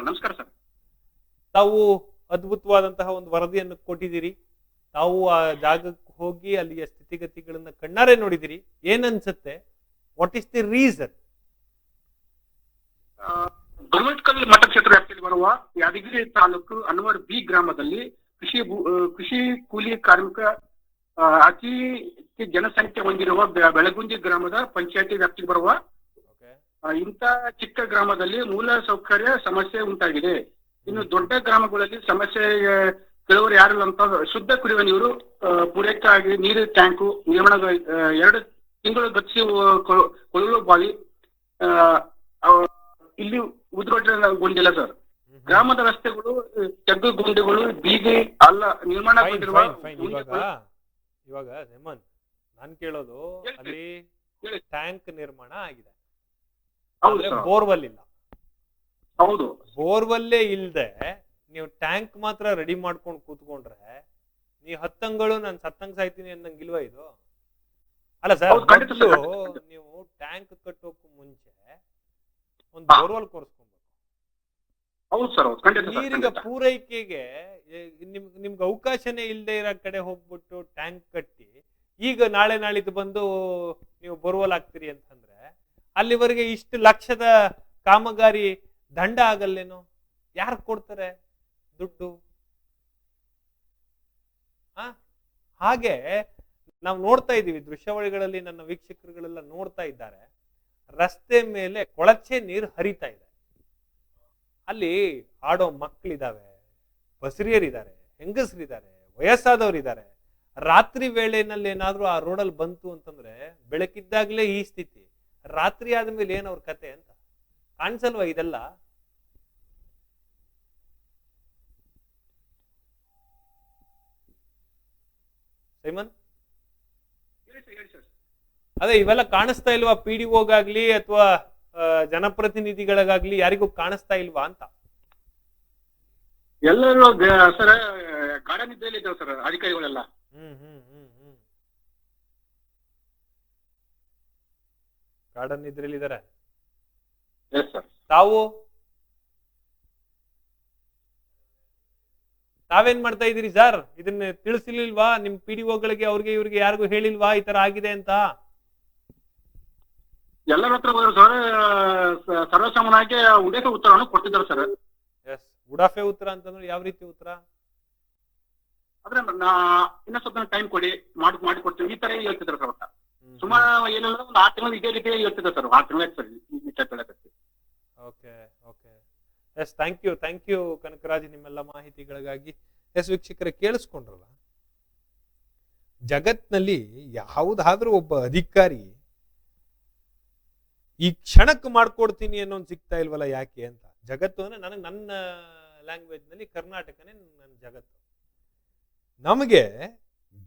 ನಮಸ್ಕಾರ ಸರ್. ತಾವು ಅದ್ಭುತವಾದಂತಹ ಒಂದು ವರದಿಯನ್ನು ಕೊಟ್ಟಿದ್ದೀರಿ. ತಾವು ಆ ಜಾಗಕ್ಕೆ ಹೋಗಿ ಅಲ್ಲಿಯ ಸ್ಥಿತಿಗತಿಗಳನ್ನ ಕಣ್ಣಾರೆ ನೋಡಿದಿರಿ. ಏನನ್ಸುತ್ತೆ? What is the reason? Gurmitkal ಮತಕ್ಷೇತ್ರ ವ್ಯಾಪ್ತಿಯಲ್ಲಿ ಬರುವ ಯಾದಗಿರಿ ತಾಲೂಕು ಅನ್ವರ್ ಬಿ ಗ್ರಾಮದಲ್ಲಿ ಕೃಷಿ ಕೂಲಿ ಕಾರ್ಮಿಕ ಅತಿ ಜನಸಂಖ್ಯೆ ಹೊಂದಿರುವ ಬೆಳಗುಂದಿ ಗ್ರಾಮದ ಪಂಚಾಯತಿ ವ್ಯಾಪ್ತಿಗೆ ಬರುವ ಇಂಥ ಚಿಕ್ಕ ಗ್ರಾಮದಲ್ಲಿ ಮೂಲ ಸೌಕರ್ಯ ಸಮಸ್ಯೆ ಉಂಟಾಗಿದೆ. ಇನ್ನು ದೊಡ್ಡ ಗ್ರಾಮಗಳಲ್ಲಿ ಸಮಸ್ಯೆ ಕೆಲವರು ಯಾರಿಲ್ಲ ಅಂತ ಶುದ್ಧ ಕುಡಿಯುವ ನೀರು ಪೂರೈಕೆ ಆಗಿ ನೀರು ಟ್ಯಾಂಕು ನಿರ್ಮಾಣ 2 ತಿಂಗಳು ಗಚ್ಚಿ ಕೊಳಲು ಬಾವಿ ಇಲ್ಲಿ ಉದ್ಘಾಟನೆಗೊಂಡಿಲ್ಲ ಸರ್. ಗ್ರಾಮದ ರಸ್ತೆಗಳು ತೆಗ್ಗು ಗುಂಡಿಗಳು ಬೀದಿ ಅಲ್ಲ ನಿರ್ಮಾಣ ಇವಾಗ ಹೇಮಂತ್ ನಾನ್ ಕೇಳೋದು ಅಲ್ಲಿ ಟ್ಯಾಂಕ್ ನಿರ್ಮಾಣ ಆಗಿದೆ, ಬೋರ್ವೆಲ್ ಇಲ್ಲ. ಹೌದು, ಬೋರ್ವೆಲ್ಲೇ ಇಲ್ದೆ ನೀವು ಟ್ಯಾಂಕ್ ಮಾತ್ರ ರೆಡಿ ಮಾಡ್ಕೊಂಡು ಕೂತ್ಕೊಂಡ್ರೆ ನೀವ್ ಹತ್ತಂಗಳು ನಾನು ಸತ್ತಂಗ್ ಸಾಯ್ತೀನಿ ಅನ್ನಂಗಿಲ್ವಾ ಇದು? ಅಲ್ಲ ಸರ್, ನೀವು ಟ್ಯಾಂಕ್ ಕಟ್ಟೋಕ್ ಮುಂಚೆ ಒಂದು ಬೋರ್ವೆಲ್ ಕೊರ್ಸ್ಕೊಬೇಕು. ಹೌದು ಸರ್, ಹೌದು, ಖಂಡಿತ ಸರ್, ನೀರಿನ ಖಂಡಿತ. ಪೂರೈಕೆಗೆ ನಿಮ್ಗೆ ಅವಕಾಶನೇ ಇಲ್ಲದೆ ಇರೋ ಕಡೆ ಹೋಗ್ಬಿಟ್ಟು ಟ್ಯಾಂಕ್ ಕಟ್ಟಿ ಈಗ ನಾಳೆ ನಾಳಿದ್ದು ಬಂದು ನೀವು ಬೋರ್ವೆಲ್ ಆಗ್ತೀರಿ ಅಂತಂದ್ರೆ ಅಲ್ಲಿವರೆಗೆ ಇಷ್ಟು ಲಕ್ಷದ ಕಾಮಗಾರಿ ದಂಡ ಆಗಲ್ಲೇನು? ಯಾರು ಕೊಡ್ತಾರೆ ದುಡ್ಡು? ಹಾಗೆ ನಾವು ನೋಡ್ತಾ ಇದ್ದೀವಿ ದೃಶ್ಯಾವಳಿಗಳಲ್ಲಿ, ನನ್ನ ವೀಕ್ಷಕರುಗಳೆಲ್ಲ ನೋಡ್ತಾ ಇದ್ದಾರೆ, ರಸ್ತೆ ಮೇಲೆ ಕೊಳಚೆ ನೀರು ಹರಿತಾ ಇದೆ. ಅಲ್ಲಿ ಆಡೋ ಮಕ್ಕಳಿದಾವೆ, ಬಸರಿಯರಿದ್ದಾರೆ, ಹೆಂಗಸರಿದ್ದಾರೆ, ವಯಸ್ಸಾದವರಿದ್ದಾರೆ. ರಾತ್ರಿ ವೇಳೆನಲ್ಲಿ ಏನಾದ್ರೂ ಆ ರೋಡಲ್ಲಿ ಬಂತು ಅಂತಂದ್ರೆ ಬೆಳಕಿದ್ದಾಗ್ಲೇ ಈ ಸ್ಥಿತಿ, ರಾತ್ರಿ ಆದ್ಮೇಲೆ ಏನ್ ಅವ್ರ ಕತೆ ಅಂತ ಕಾಣಿಸಲ್ವಾ ಇದೆಲ್ಲ? ಸೈಮನ್, ಅದೇ ಇವೆಲ್ಲ ಕಾಣಿಸ್ತಾ ಇಲ್ವಾ PDOಗಾಗ್ಲಿ ಅಥವಾ ಜನಪ್ರತಿನಿಧಿಗಳಿಗಾಗ್ಲಿ? ಯಾರಿಗೂ ಕಾಣಿಸ್ತಾ ಇಲ್ವಾ ಅಂತ? ಎಲ್ಲರೂ ಸರ್ ಗಾರ್ಡನ್ ಇದ್ದಲ್ಲಿ ಇದ್ದಾವೆ ಸರ್ ಅಧಿಕಾರಿಗಳೆಲ್ಲ. ಗಾರ್ಡನ್ ಇದ್ರಲ್ಲಿ ಇದಾರೆ. Yes sir. ತಾವೇನ್ ಮಾಡ್ತಾ ಇದೀರಿ ಸರ್? ಇದನ್ನ ತಿಳಿಸಿಲ್ವಾ ನಿಮ್ PDOಗಳಿಗೆ, ಅವ್ರಿಗೆ ಇವ್ರಿಗೆ ಯಾರಿಗೂ ಹೇಳಿಲ್ವಾ ಈ ತರ ಆಗಿದೆ ಅಂತ? ಎಲ್ಲರ ಹತ್ರ ಸರ್ ಸರ್ವಸಾಮಾನ್ಯವಾಗಿ ಉಡೇಕ ಉತ್ತರವನ್ನು ಕೊಡ್ತಿದ್ದಾರೆ ಸರ್. ಎಸ್, ಉಡಾಫೆ ಉತ್ತರ ಅಂತಂದ್ರೆ ಯಾವ ರೀತಿ ಉತ್ತರ? ಆದ್ರೆ ಇನ್ನ ಸ್ವಲ್ಪ ಟೈಮ್ ಕೊಡಿ, ಮಾಡಿ ಕೊಡ್ತೀವಿ, ಈ ತರ ಹೇಳ್ತಿದ್ದಾರೆ ಸರ್. ಒಟ್ಟ ಸುಮಾರು ಏನಿಲ್ಲ ಒಂದು 6 ತಿಂಗಳು ಇದೇ ರೀತಿ ಹೇಳ್ತಿದ್ದಾರೆ ಸರ್. 6 ತಿಂಗಳು ಸರ್ ಈ ಟೈಪ್ ಹೇಳಕತ್ತಿ. Okay okay, yes, thank you Kanakaraj ನಿಮ್ಮೆಲ್ಲ ಮಾಹಿತಿಗಳಿಗಾಗಿ. ಎಸ್ ವೀಕ್ಷಕರೇ, ಕೇಳಿಸ್ಕೊಂಡ್ರಲ್ಲ, ಜಗತ್ನಲ್ಲಿ ಯಾವುದಾದ್ರೂ ಒಬ್ಬ ಅಧಿಕಾರಿ ಈ ಕ್ಷಣಕ್ಕೆ ಮಾಡ್ಕೊಡ್ತೀನಿ ಅನ್ನೋದು ಸಿಗ್ತಾ ಇಲ್ವಲ್ಲ, ಯಾಕೆ ಅಂತ? ಜಗತ್ತು ಅಂದ್ರೆ ನನ್ನ ಲ್ಯಾಂಗ್ವೇಜ್ ನಲ್ಲಿ ಕರ್ನಾಟಕನೇ ನನ್ನ ಜಗತ್ತು. ನಮಗೆ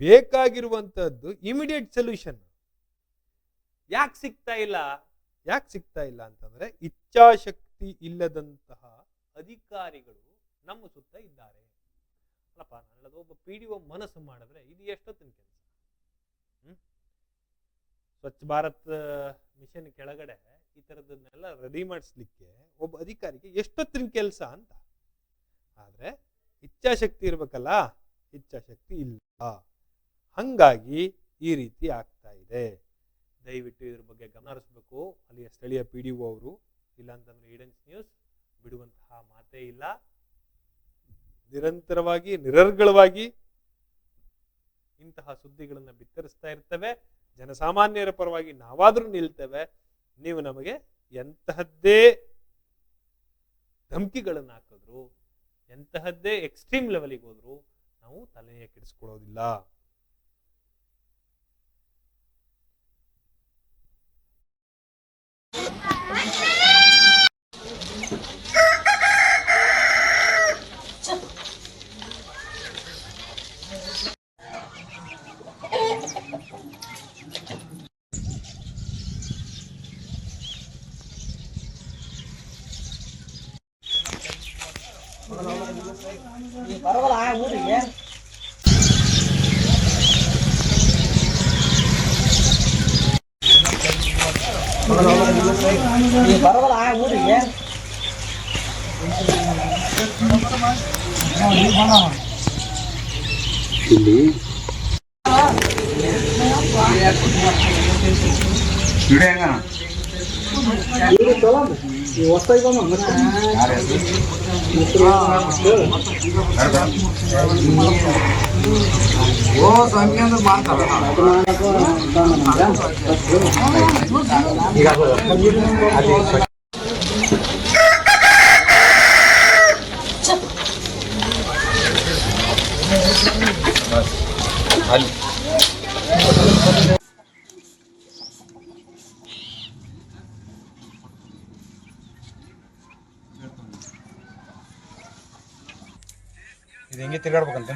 ಬೇಕಾಗಿರುವಂತದ್ದು ಇಮಿಡಿಯೇಟ್ ಸೊಲ್ಯೂಷನ್ ಯಾಕೆ ಸಿಗ್ತಾ ಇಲ್ಲ ಅಂತಂದ್ರೆ ಇಚ್ಛಾಶಕ್ತಿ ಇಲ್ಲದಂತಹ ಅಧಿಕಾರಿಗಳು ನಮ್ಮ ಸುತ್ತ ಇದ್ದಾರೆ. ಅಲ್ಲಪ್ಪ, ನನ್ನದು ಒಬ್ಬ PDO ಮನಸ್ಸು ಮಾಡಿದ್ರೆ ಇದು ಎಷ್ಟೊತ್ತಿನ ಕೆಲಸ? ಸ್ವಚ್ಛ ಭಾರತ್ ಮಿಷನ್ ಕೆಳಗಡೆ ಈ ತರದನ್ನೆಲ್ಲ ರೆಡಿ ಮಾಡಿಸ್ಲಿಕ್ಕೆ ಒಬ್ಬ ಅಧಿಕಾರಿಗೆ ಎಷ್ಟೊತ್ತಿನ ಕೆಲಸ ಅಂತ. ಆದ್ರೆ ಇಚ್ಛಾಶಕ್ತಿ ಇರ್ಬೇಕಲ್ಲ, ಇಚ್ಛಾಶಕ್ತಿ ಇಲ್ಲ. ಹಂಗಾಗಿ ಈ ರೀತಿ ಆಗ್ತಾ ಇದೆ. ದಯವಿಟ್ಟು ಇದ್ರ ಬಗ್ಗೆ ಗಮನ ಹರಿಸಬೇಕು ಅಲ್ಲಿಯ ಸ್ಥಳೀಯ PDO ಅವರು. ಇಲ್ಲ ಅಂತಂದ್ರೆ ಈಡೆನ್ಸ್ ನ್ಯೂಸ್ ಬಿಡುವಂತಹ ಮಾತೇ ಇಲ್ಲ. ನಿರಂತರವಾಗಿ ನಿರರ್ಗಳವಾಗಿ ಇಂತಹ ಸುದ್ದಿಗಳನ್ನ ಬಿತ್ತರಿಸ್ತಾ ಇರ್ತವೆ. ಜನಸಾಮಾನ್ಯರ ಪರವಾಗಿ ನಾವಾದ್ರೂ ನಿಲ್ತೇವೆ. ನೀವು ನಮಗೆ ಎಂತಹದ್ದೇ ಧಮಕಿಗಳನ್ನು ಹಾಕಿದ್ರು, ಎಂತಹದ್ದೇ ಎಕ್ಸ್ಟ್ರೀಮ್ ಲೆವೆಲ್ಗೆ ಹೋದ್ರು ನಾವು ತಲೆಯ ಕೆಡಿಸ್ಕೊಳ್ಳೋದಿಲ್ಲ. ಊರಿಗೆ ಬರವಲ್ಲ ಊರಿಗೆ ಇಲ್ಲಿ ಓ ಸಂಖ್ಯೆ ಅಂದ್ರೆ ಮಾಡ್ತಾರ ಈಗ ಅಲ್ಲಿ ಇದು ಹೆಂಗೆ ತಿರ್ಗಾಡ್ಬೇಕಂತ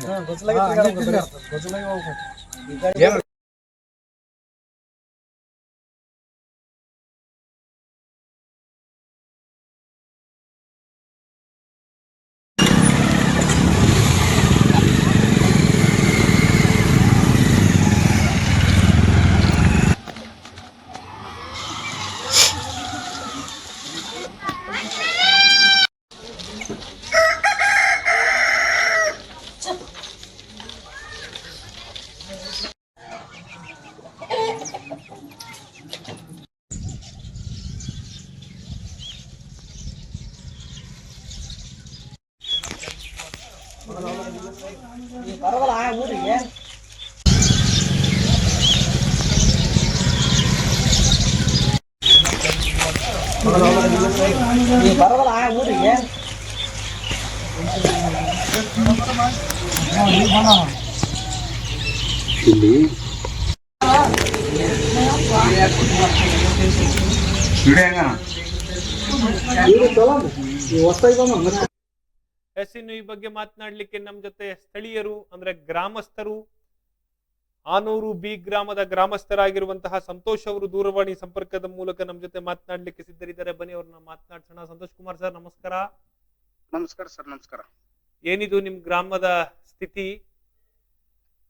ಊರಿಗೆ ನೀ ಬರೋದಲ್ಲ ಊರಿಗೆ ಇಲ್ಲಿ ಎಸ್, ಇನ್ನು ಈ ಬಗ್ಗೆ ಮಾತನಾಡ್ಲಿಕ್ಕೆ ನಮ್ಮ ಜೊತೆ ಸ್ಥಳೀಯರು ಅಂದ್ರೆ ಗ್ರಾಮಸ್ಥರು, ಆನೂರು ಬಿ ಗ್ರಾಮದ ಗ್ರಾಮಸ್ಥರಾಗಿರುವಂತಹ ಸಂತೋಷ್ ಅವರು ದೂರವಾಣಿ ಸಂಪರ್ಕದ ಮೂಲಕ ನಮ್ಮ ಜೊತೆ ಮಾತನಾಡ್ಲಿಕ್ಕೆ ಸಿದ್ಧರಿದ್ದಾರೆ. ಬನ್ನಿ ಅವ್ರನ್ನ ಮಾತನಾಡ್ಸೋಣ. ಸಂತೋಷ್ ಕುಮಾರ್ ಸರ್, ನಮಸ್ಕಾರ. ನಮಸ್ಕಾರ ಸರ್. ನಮಸ್ಕಾರ ಏನಿದು ನಿಮ್ ಗ್ರಾಮದ ಸ್ಥಿತಿ?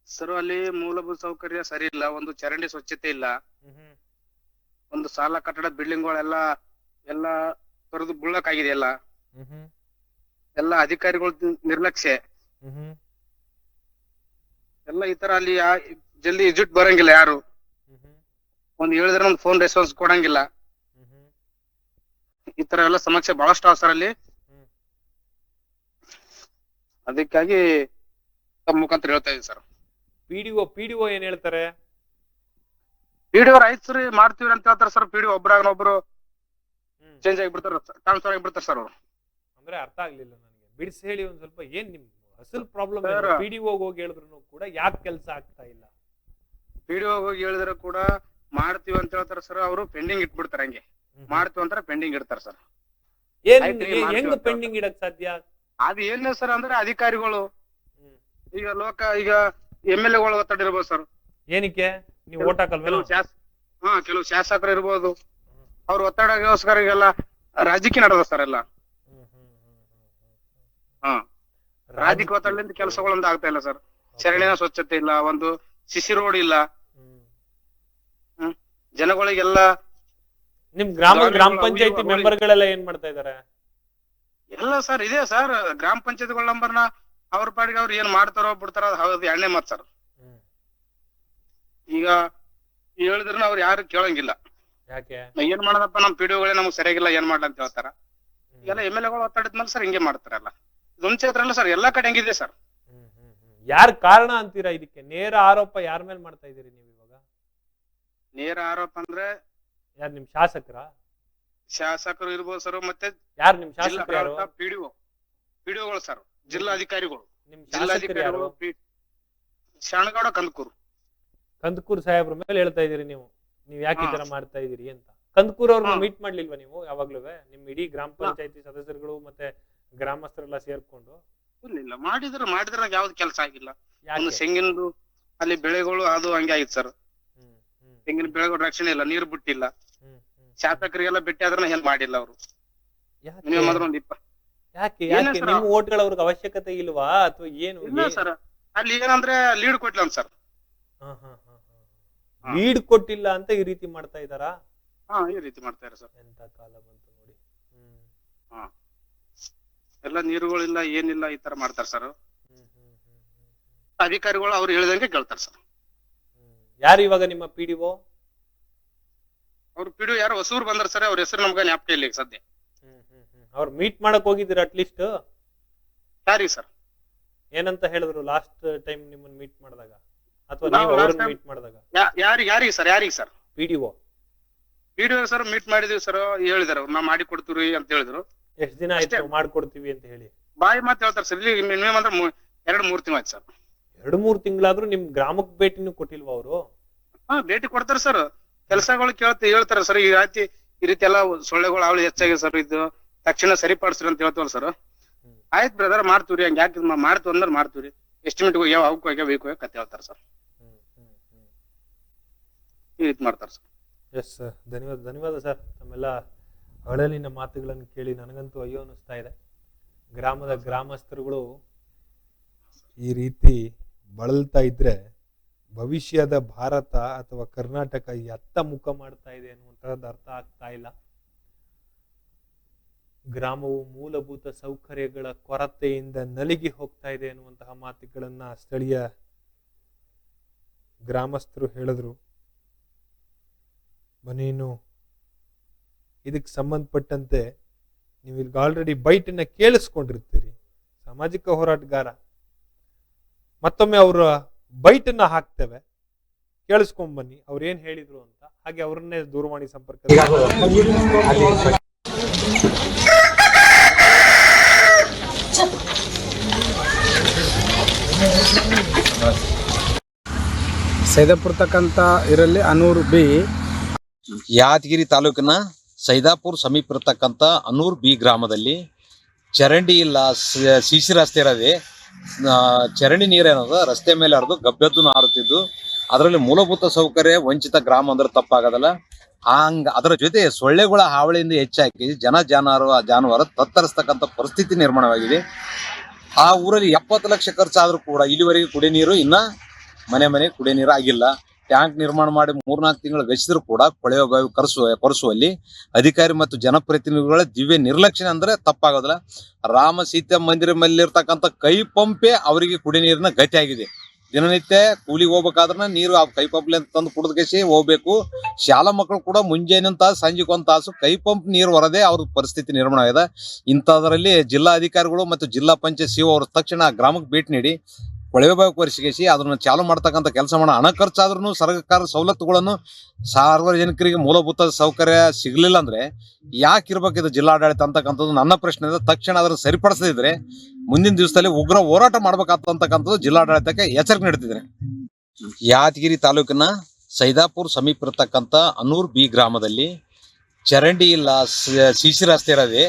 ಸರ್, ಅಲ್ಲಿ ಮೂಲಭೂತ ಸೌಕರ್ಯ ಸರಿ ಇಲ್ಲ. ಒಂದು ಚರಂಡಿ ಸ್ವಚ್ಛತೆ ಇಲ್ಲ. ಒಂದು ಸಾಲ ಕಟ್ಟಡ ಬಿಲ್ಡಿಂಗ್ಗಳೆಲ್ಲ ಎಲ್ಲ ತೊರೆದು ಬುಳ್ಳಕ್ಕಾಗಿದೆ. ಎಲ್ಲ ಅಧಿಕಾರಿಗಳ ನಿರ್ಲಕ್ಷ್ಯ ಎಲ್ಲ ಈ ತರ. ಅಲ್ಲಿ ಜಲ್ದಿ ವಿಸಿಟ್ ಬರಂಗಿಲ್ಲ ಯಾರು. ಒಂದ್ ಹೇಳಿದ್ರೆ ಒಂದು ಫೋನ್ ರೆಸ್ಪಾನ್ಸ್ ಕೊಡಂಗಿಲ್ಲ. ಈ ತರ ಎಲ್ಲ ಸಮಸ್ಯೆ ಬಹಳಷ್ಟು ಅವ ಸರ್ ಅಲ್ಲಿ. ಅದಕ್ಕಾಗಿ ತಮ್ಮ ಮುಖಾಂತರ ಹೇಳ್ತಾ ಇದೀವಿ ಸರ್. ಪಿಡಿಒ ಏನ್ ಹೇಳ್ತಾರೆ? ಪಿಡಿಒ ಆಯ್ತು ಸರ್ ಮಾಡ್ತೀವಿ ಅಂತ ಹೇಳ್ತಾರೆ ಸರ್. ಪಿಡಿಒ ಒಬ್ರಾಗ ಚೇಂಜ್ ಆಗಿಬಿಡ್ತಾರ, ಟ್ರಾನ್ಸ್ಫರ್ ಆಗಿಬಿಡ್ತಾರ ಸರ್ ಅವ್ರು. ಅಂದ್ರೆ ಅರ್ಥ ಆಗ್ಲಿಲ್ಲ ನನಗೆ, ಬಿಡಿಸಿ ಹೇಳಿ ಒಂದ್ ಸ್ವಲ್ಪ. ಏನ್ ನಿಮ್ ಅಸಲ್ ಪ್ರಾಬ್ಲಮ್? ಪಿಡಿಒ ಹೋಗಿ ಹೇಳಿದ್ರು ಕೂಡ ಯಾಕೆ ಕೆಲಸ ಆಗ್ತಾ ಇಲ್ಲ? ಪಿಡಿಒ ಹೋಗಿ ಹೇಳಿದ್ರೆ ಕೂಡ ಮಾಡ್ತೀವಿ ಅಂತ ಹೇಳ್ತಾರ ಸರ್. ಅವರು ಪೆಂಡಿಂಗ್ ಇಟ್ಬಿಡ್ತಾರ. ಹಂಗೆ ಮಾಡ್ತೀವಿ ಅಂತಾರ ಪೆಂಡಿಂಗ್ ಇಡ್ತಾರ ಸರ್. ಹೆಂಗ್ ಪೆಂಡಿಂಗ್ ಇಡಕ್ ಸಾಧ್ಯ? ಅದು ಏನಿಲ್ಲ ಸರ್, ಅಂದ್ರೆ ಅಧಿಕಾರಿಗಳು ಈಗ ಈಗ MLA ಗಳು ಒತ್ತಡ ಇರ್ಬೋದು ಸರ್. ಏನಕ್ಕೆ? ನೀವು ಓಟ್ ಹಾಕಲ್ವೇನೋ? ಕೆಲವು ಶಾಸಕರು ಇರ್ಬೋದು. ಅವ್ರ ಒತ್ತಡಗೋಸ್ಕರ ಈಗೆಲ್ಲ ರಾಜಕೀಯ ನಡೆದ ಸರ್ ಎಲ್ಲ. ರಾಜಕೀಯ ಒತ್ತಡದಿಂದ ಕೆಲಸಗಳೊಂದು ಆಗ್ತಾ ಇಲ್ಲ ಸರ್. ಚರಂಡಿನ ಸ್ವಚ್ಛತೆ ಇಲ್ಲ, ಒಂದು ಸಿಸಿ ರೋಡ್ ಇಲ್ಲ. ಜನಗಳಿಗೆಲ್ಲ ನಿಮ್ ಗ್ರಾಮ ಪಂಚಾಯತಿ ಮೆಂಬರ್ ಗಳೆಲ್ಲ ಏನ್ ಮಾಡ್ತಾ ಇದಾರೆ? ಎಲ್ಲ ಸರ್ ಇದೆ ಸರ್. ಗ್ರಾಮ ಪಂಚಾಯತಿಗಳ ನಂಬರ್ನ ಅವ್ರ ಪಾಡಿಗೆ ಅವ್ರು ಏನ್ ಮಾಡ್ತಾರೋ ಬಿಡ್ತಾರೋ ಹೌದು ಎಣ್ಣೆ ಮಾತ್ ಸರ್. ಈಗ ಹೇಳಿದ್ರೆ ಅವ್ರು ಯಾರು ಕೇಳಂಗಿಲ್ಲ. ಯಾಕೆ? ಏನ್ ಮಾಡೋದಪ್ಪ, ನಮ್ ಪಿಡಿಒಗಳೇ ನಮ್ಗೆ ಸರಿಯಾಗಿಲ್ಲ, ಏನ್ ಮಾಡ್ಲ ಅಂತ ಹೇಳ್ತಾರ. ಈಗೆಲ್ಲ MLA ಗಳು ಒತ್ತಡದ್ಮೇಲೆ ಸರ್ ಹಿಂಗೆ ಮಾಡ್ತಾರಲ್ಲ. ಮುಂಚೆ ಹತ್ರ ಸರ್ ಎಲ್ಲಾ ಕಡೆ ಹೆಂಗಿದೆ ಸರ್. ಯಾರ್ ಕಾರಣ ಅಂತೀರಾ ಇದಕ್ಕೆ? ನೇರ ಆರೋಪ ಯಾರ ಮೇಲೆ ಮಾಡ್ತಾ ಇದೀರಿ ನೀವು ಇವಾಗ? ನೇರ ಆರೋಪ ಅಂದ್ರೆ ಯಾರು? ನಿಮ್ ಶಾಸಕರು ಇರ್ಬೋದು ಸರ್. ಮತ್ತೆ ಯಾರು ನಿಮ್ ಶಾಸಕರು? ಪಿಡಿಒಗಳು ಸರ್, ಜಿಲ್ಲಾಧಿಕಾರಿಗಳು. ನಿಮ್ ಜಿಲ್ಲಾಧಿಕಾರಿಗಳು ಶರಣಗೌಡ ಕಂದಕೂರ್ ಸಾಹೇಬ್ರ ಮೇಲೆ ಹೇಳ್ತಾ ಇದೀರಿ ನೀವು ಯಾಕೆ ಈ ತರ ಮಾಡ್ತಾ ಇದೀರಿ ಅಂತ. ಕಂದಕೂರ್ ಅವ್ರನ್ನ ಮೀಟ್ ಮಾಡ್ಲಿಲ್ವಾ ನೀವು ಯಾವಾಗ್ಲೂ? ನಿಮ್ ಇಡೀ ಗ್ರಾಮ ಪಂಚಾಯತಿ ಸದಸ್ಯರುಗಳು ಮತ್ತೆ ಗ್ರಾಮಸ್ಥರೆಲ್ಲ ಸೇರ್ಕೊಂಡು? ಇಲ್ಲ ಮಾಡಿದ್ರ ಯಾವ್ದು ಕೆಲಸ ಆಗಿಲ್ಲ. ಒಂದು ತೆಂಗಿನದು ಅಲ್ಲಿ ಬೆಳೆಗಳು ಅದು ಹಂಗೆ ಆಗಿತ್ತು ಸರ್. ತೆಂಗಿನ ಬೆಳೆಗಳು ರಕ್ಷಣೆ ಇಲ್ಲ, ನೀರು ಬಿಟ್ಟಿಲ್ಲ. ಶಾಸಕರಿಗೆಲ್ಲ ಭೇಟಿ ಆದ್ರೆ ಏನ್ ಮಾಡಿಲ್ಲ ಅವರು. ಯಾಕೆ ನಿಮ್ ಓಟ್ಗಳ ಅವ್ರಿಗೆ ಅವಶ್ಯಕತೆ ಇಲ್ವಾ ಅಥವಾ ಏನು? ಇಲ್ಲ ಸರ್, ಅಲ್ಲಿ ಏನಂದ್ರೆ ಲೀಡ್ ಕೊಟ್ಟಿಲ್ಲ ಸರ್. ಲೀಡ್ ಕೊಟ್ಟಿಲ್ಲ ಅಂತ ಈ ರೀತಿ ಮಾಡ್ತಾ ಇದಾರಾ? ಈ ರೀತಿ ಮಾಡ್ತಾರೆ ಸರ್. ಎಂತ ಕಾಲ ಬಂತು ನೋಡಿ. ಎಲ್ಲ ನೀರುಗಳಿಲ್ಲ, ಏನಿಲ್ಲ, ಈ ತರ ಮಾಡ್ತಾರ ಸರ್. ಅಧಿಕಾರಿಗಳು ಅವ್ರು ಹೇಳಿದಂಗೆ ಕೇಳ್ತಾರ ಸರ್. ಯಾರು ಇವಾಗ ನಿಮ್ಮ ಪಿಡಿಒ? ಅವ್ರು ಪಿಡಿಒ ಯಾರು ಹೊಸೂರು ಬಂದಾರ ಸರ್. ಅವ್ರ ಹೆಸರು ನಮ್ಗೆ ಜ್ಞಾಪಕ ಇಲ್ಲ ಸದ್ಯ. ಅವ್ರು ಮೀಟ್ ಮಾಡಕ್ ಹೋಗಿದ್ದೀರಾ ಅಟ್ಲೀಸ್ಟ್? ಯಾರಿ ಸರ್? ಏನಂತ ಹೇಳಿದ್ರು ಲಾಸ್ಟ್ ಟೈಮ್ ನಿಮ್ಮನ್ನ ಮೀಟ್ ಮಾಡಿದಾಗ? ಅಥವಾ ನೀವು ಅವ್ರನ್ನ ಮೀಟ್ ಮಾಡಿದಾಗ? ಯಾರಿಗೆ ಸರ್? ಪಿಡಿಒ ಸರ್ ಮೀಟ್ ಮಾಡಿದೀವಿ ಸರ್. ಹೇಳಿದಾರೆ ನಾವು ಮಾಡಿ ಕೊಡ್ತೀವಿ ಅಂತ ಹೇಳಿದ್ರು. ಎಷ್ಟ್ ದಿನ ಆಯ್ತು ಮಾಡ್ಕೊಡ್ತೀವಿ ಅಂತ ಹೇಳಿ? ಬಾಯಿ ಮಾತು ಹೇಳ್ತಾರೆ ಸರ್. ಇಲ್ಲಿ ಮಿನಿಮಮ್ ಅಂದ್ರೆ 2-3 ತಿಂಗಳು ಆಯ್ತು ಸರ್. 2-3 ತಿಂಗಳಾದ್ರೂ ನಿಮ್ ಗ್ರಾಮಕ್ಕೆ ಭೇಟಿನೂ ಕೊಟ್ಟಿಲ್ವಾ ಅವರು? ಭೇಟಿ ಕೊಡ್ತಾರೆ ಸರ್. ಕೆಲಸಗಳು ಹೇಳ್ತಾರೆ ಸರ್. ಈ ರೀತಿ ಎಲ್ಲ ಸೊಳ್ಳೆಗಳು ಅವಳು ಹೆಚ್ಚಾಗಿದೆ ಸರ್, ಇದು ತಕ್ಷಣ ಸರಿಪಡಿಸ್ರಿ ಅಂತ ಹೇಳ್ತವಲ್ಲ ಸರ್. ಆಯ್ತು ಬ್ರದರ್ ಮಾಡ್ತೀವ್ರಿ, ಹಂಗ ಯಾಕೆ ಮಾಡ್ತೀವಿ ಅಂದ್ರೆ ಮಾಡ್ತೀವ್ರಿ. ಎಸ್ಟಿಮೇಟ್ ಯಾವ ಅವಕ್ಕೂ ಆಗ್ಯಾವ ಬೇಕು ಕತೆ ಹೇಳ್ತಾರೆ ಸರ್. ಈ ರೀತಿ ಮಾಡ್ತಾರೆ ಸರ್. ಎಸ್ ಸರ್, ಧನ್ಯವಾದ ಸರ್. ತಮ್ಮೆಲ್ಲ ಅಳಲಿನ ಮಾತುಗಳನ್ನು ಕೇಳಿ ನನಗಂತೂ ಅಯ್ಯೋ ಅನಿಸ್ತಾ ಇದೆ. ಗ್ರಾಮದ ಗ್ರಾಮಸ್ಥರುಗಳು ಈ ರೀತಿ ಬಳಲ್ತಾ ಇದ್ರೆ ಭವಿಷ್ಯದ ಭಾರತ ಅಥವಾ ಕರ್ನಾಟಕ ಎತ್ತ ಮುಖ ಮಾಡ್ತಾ ಇದೆ ಅನ್ನುವಂಥದ್ದು ಅರ್ಥ ಆಗ್ತಾ ಇಲ್ಲ. ಗ್ರಾಮವು ಮೂಲಭೂತ ಸೌಕರ್ಯಗಳ ಕೊರತೆಯಿಂದ ನಲಿಗಿ ಹೋಗ್ತಾ ಇದೆ ಅನ್ನುವಂತಹ ಮಾತುಗಳನ್ನ ಸ್ಥಳೀಯ ಗ್ರಾಮಸ್ಥರು ಹೇಳಿದ್ರು. ಬನ್ನೇನು ಇದಕ್ಕೆ ಸಂಬಂಧಪಟ್ಟಂತೆ ನೀವು ಈಗ ಆಲ್ರೆಡಿ ಬೈಟನ್ನ ಕೇಳಿಸ್ಕೊಂಡಿರ್ತೀರಿ. ಸಾಮಾಜಿಕ ಹೋರಾಟಗಾರ ಮತ್ತೊಮ್ಮೆ ಅವರ ಬೈಟನ್ನ ಹಾಕ್ತೇವೆ, ಕೇಳಿಸ್ಕೊಂಡ್ ಬನ್ನಿ ಅವ್ರು ಏನ್ ಹೇಳಿದ್ರು ಅಂತ. ಹಾಗೆ ಅವ್ರನ್ನೇ ದೂರವಾಣಿ ಸಂಪರ್ಕ ಸೈದಾಪುರ್ತಕ್ಕಂತ ಇದರಲ್ಲಿ ಅನೂರು ಬಿ ಯಾದಗಿರಿ ತಾಲೂಕಿನ ಸೈದಾಪುರ್ ಸಮೀಪ ಇರತಕ್ಕಂಥ ಅನೂರ್ ಬಿ ಗ್ರಾಮದಲ್ಲಿ ಚರಂಡಿ ಇಲ್ಲ, ಸಿಸಿ ರಸ್ತೆ ಇರೋದೆ. ಚರಂಡಿ ನೀರೇನದ ರಸ್ತೆ ಮೇಲೆ ಹರಿದು ಗಬ್ಬೆದ್ದು ಹಾರುತ್ತಿದ್ದು, ಅದರಲ್ಲಿ ಮೂಲಭೂತ ಸೌಕರ್ಯ ವಂಚಿತ ಗ್ರಾಮ ಅಂದ್ರೆ ತಪ್ಪಾಗದಲ್ಲ. ಅದರ ಜೊತೆ ಸೊಳ್ಳೆಗಳ ಹಾವಳಿಯಿಂದ ಹೆಚ್ಚಾಗಿ ಜಾನುವಾರು ತತ್ತರಿಸ್ತಕ್ಕಂಥ ಪರಿಸ್ಥಿತಿ ನಿರ್ಮಾಣವಾಗಿದೆ. ಆ ಊರಲ್ಲಿ 70 ಲಕ್ಷ ಖರ್ಚಾದ್ರೂ ಕೂಡ ಇಲ್ಲಿವರೆಗೆ ಕುಡಿಯ ನೀರು ಇನ್ನ ಮನೆ ಕುಡಿಯ ನೀರು ಆಗಿಲ್ಲ. ಟ್ಯಾಂಕ್ ನಿರ್ಮಾಣ ಮಾಡಿ 3-4 ತಿಂಗಳು ಗಸಿದ್ರು ಕೂಡ ಕೊಳೆಯ ಬಾವಿ ಕೊರೆಸುವಲ್ಲಿ ಅಧಿಕಾರಿ ಮತ್ತು ಜನಪ್ರತಿನಿಧಿಗಳ ದಿವ್ಯ ನಿರ್ಲಕ್ಷ್ಯ ಅಂದ್ರೆ ತಪ್ಪಾಗೋದಿಲ್ಲ. ರಾಮ ಸೀತಾ ಮಂದಿರ ಮೇಲೆ ಇರ್ತಕ್ಕಂಥ ಕೈ ಪಂಪೇ ಅವರಿಗೆ ಕುಡಿಯ ನೀರಿನ ಗತಿ ಆಗಿದೆ. ದಿನನಿತ್ಯ ಕೂಲಿಗೆ ಹೋಗ್ಬೇಕಾದ್ರೆ ನೀರು ಆ ಕೈ ಪಂಪ್ ತಂದು ಕುಡಿದ ಕಸಿ ಹೋಗ್ಬೇಕು. ಶಾಲಾ ಮಕ್ಕಳು ಕೂಡ ಮುಂಜಾನೆ ತಾಸು ಸಂಜೆಗೆ 1 ತಾಸು ಕೈ ಪಂಪ್ ನೀರು ಹೊರದೆ ಅವ್ರ ಪರಿಸ್ಥಿತಿ ನಿರ್ಮಾಣ ಆಗಿದೆ. ಇಂಥದ್ರಲ್ಲಿ ಜಿಲ್ಲಾ ಅಧಿಕಾರಿಗಳು ಮತ್ತು ಜಿಲ್ಲಾ ಪಂಚಾಯತ್ ಸಿಒ ಅವರು ತಕ್ಷಣ ಗ್ರಾಮಕ್ಕೆ ಭೇಟಿ ನೀಡಿ ಕೊಳವೆ ಬಾವಿ ಕೊರೆಸಿಸಿ ಅದನ್ನ ಚಾಲು ಮಾಡ್ತಕ್ಕಂಥ ಕೆಲಸ ಮಾಡೋಣ. ಹಣ ಖರ್ಚಾದ್ರೂ ಸರ್ಕಾರ ಸವಲತ್ತುಗಳನ್ನು ಸಾರ್ವಜನಿಕರಿಗೆ ಮೂಲಭೂತ ಸೌಕರ್ಯ ಸಿಗ್ಲಿಲ್ಲ ಅಂದ್ರೆ ಯಾಕಿರ್ಬೇಕಿದೆ ಜಿಲ್ಲಾಡಳಿತ ಅಂತಕ್ಕಂಥದ್ದು ನನ್ನ ಪ್ರಶ್ನೆ ಇದೆ. ತಕ್ಷಣ ಅದನ್ನು ಸರಿಪಡಿಸದಿದ್ರೆ ಮುಂದಿನ ದಿವಸದಲ್ಲಿ ಉಗ್ರ ಹೋರಾಟ ಮಾಡ್ಬೇಕಂತಕ್ಕಂಥದ್ದು ಜಿಲ್ಲಾಡಳಿತಕ್ಕೆ ಎಚ್ಚರಿಕೆ ನೀಡುತ್ತಿದ್ದಾರೆ. ಯಾದಗಿರಿ ತಾಲೂಕಿನ ಸೈದಾಪುರ್ ಸಮೀಪ ಇರತಕ್ಕಂಥ ಅನೂರ್ ಬಿ ಗ್ರಾಮದಲ್ಲಿ ಚರಂಡಿ ಇಲ್ಲ, ಸಿಸಿ ರಸ್ತೆ ಇರೋದೆ.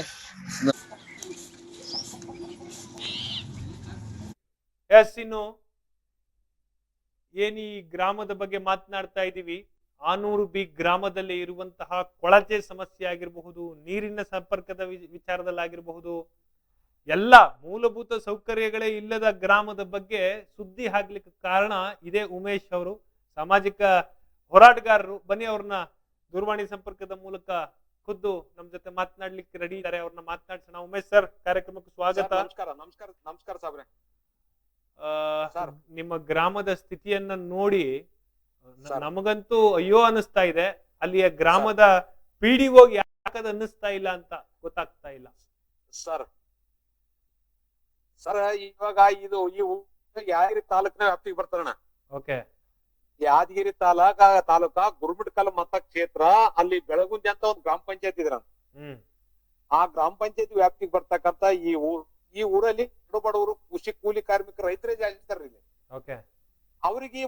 ಇನ್ನು ಏನ್ ಈ ಗ್ರಾಮದ ಬಗ್ಗೆ ಮಾತನಾಡ್ತಾ ಇದ್ದೀವಿ, ಆನೂರು ಬಿ ಗ್ರಾಮದಲ್ಲಿ ಇರುವಂತಹ ಕೊಳಚೆ ಸಮಸ್ಯೆ ಆಗಿರಬಹುದು, ನೀರಿನ ಸಂಪರ್ಕದ ವಿಚಾರದಲ್ಲಾಗಿರಬಹುದು, ಎಲ್ಲ ಮೂಲಭೂತ ಸೌಕರ್ಯಗಳೇ ಇಲ್ಲದ ಗ್ರಾಮದ ಬಗ್ಗೆ ಸುದ್ದಿ ಹಾಕ್ಲಿಕ್ಕೆ ಕಾರಣ ಇದೇ ಉಮೇಶ್ ಅವರು, ಸಾಮಾಜಿಕ ಹೋರಾಟಗಾರರು. ಬನ್ನಿ ಅವ್ರನ್ನ ದೂರವಾಣಿ ಸಂಪರ್ಕದ ಮೂಲಕ ಖುದ್ದು ನಮ್ ಜೊತೆ ಮಾತನಾಡ್ಲಿಕ್ಕೆ ರೆಡಿ ಇದ್ದಾರೆ, ಅವ್ರನ್ನ ಮಾತನಾಡ್ಸೋಣ. ಉಮೇಶ್ ಸರ್, ಕಾರ್ಯಕ್ರಮಕ್ಕೆ ಸ್ವಾಗತ. ನಮಸ್ಕಾರ ಸಾಬ್ರೆ. ನಿಮ್ಮ ಗ್ರಾಮದ ಸ್ಥಿತಿಯನ್ನ ನೋಡಿ ನಮಗಂತೂ ಅಯ್ಯೋ ಅನಿಸ್ತಾ ಇದೆ. ಅಲ್ಲಿಯ ಗ್ರಾಮದ PDO ಯಾಕದ ಅನ್ನಿಸ್ತಾ ಇಲ್ಲ ಅಂತ ಗೊತ್ತಾಗ್ತಾ ಇಲ್ಲ ಸರ್. ಇವಾಗ ಇದು ಯಾದಗಿರಿ ತಾಲೂಕಿನ ವ್ಯಾಪ್ತಿಗೆ ಬರ್ತಾರಣ್ಣ. ಓಕೆ, ಯಾದಗಿರಿ ತಾಲೂಕ ಗುರುಮಿಟ್ಕಲ್ ಮತಕ್ಷೇತ್ರ, ಅಲ್ಲಿ ಬೆಳಗುಂದಿ ಅಂತ ಒಂದು ಗ್ರಾಮ ಪಂಚಾಯತ್ ಇದ್ರ. ಆ ಗ್ರಾಮ ಪಂಚಾಯತ್ ವ್ಯಾಪ್ತಿಗೆ ಬರ್ತಕ್ಕಂತ ಈ ಊರಲ್ಲಿ ಬಡವರು ಕೃಷಿ ಕೂಲಿ ಕಾರ್ಮಿಕರು ರೈತರೇ ಜಾಸ್ತಿ ಇರ್ತಾರೆ ಇಲ್ಲಿ. ಅವ್ರಿಗೆ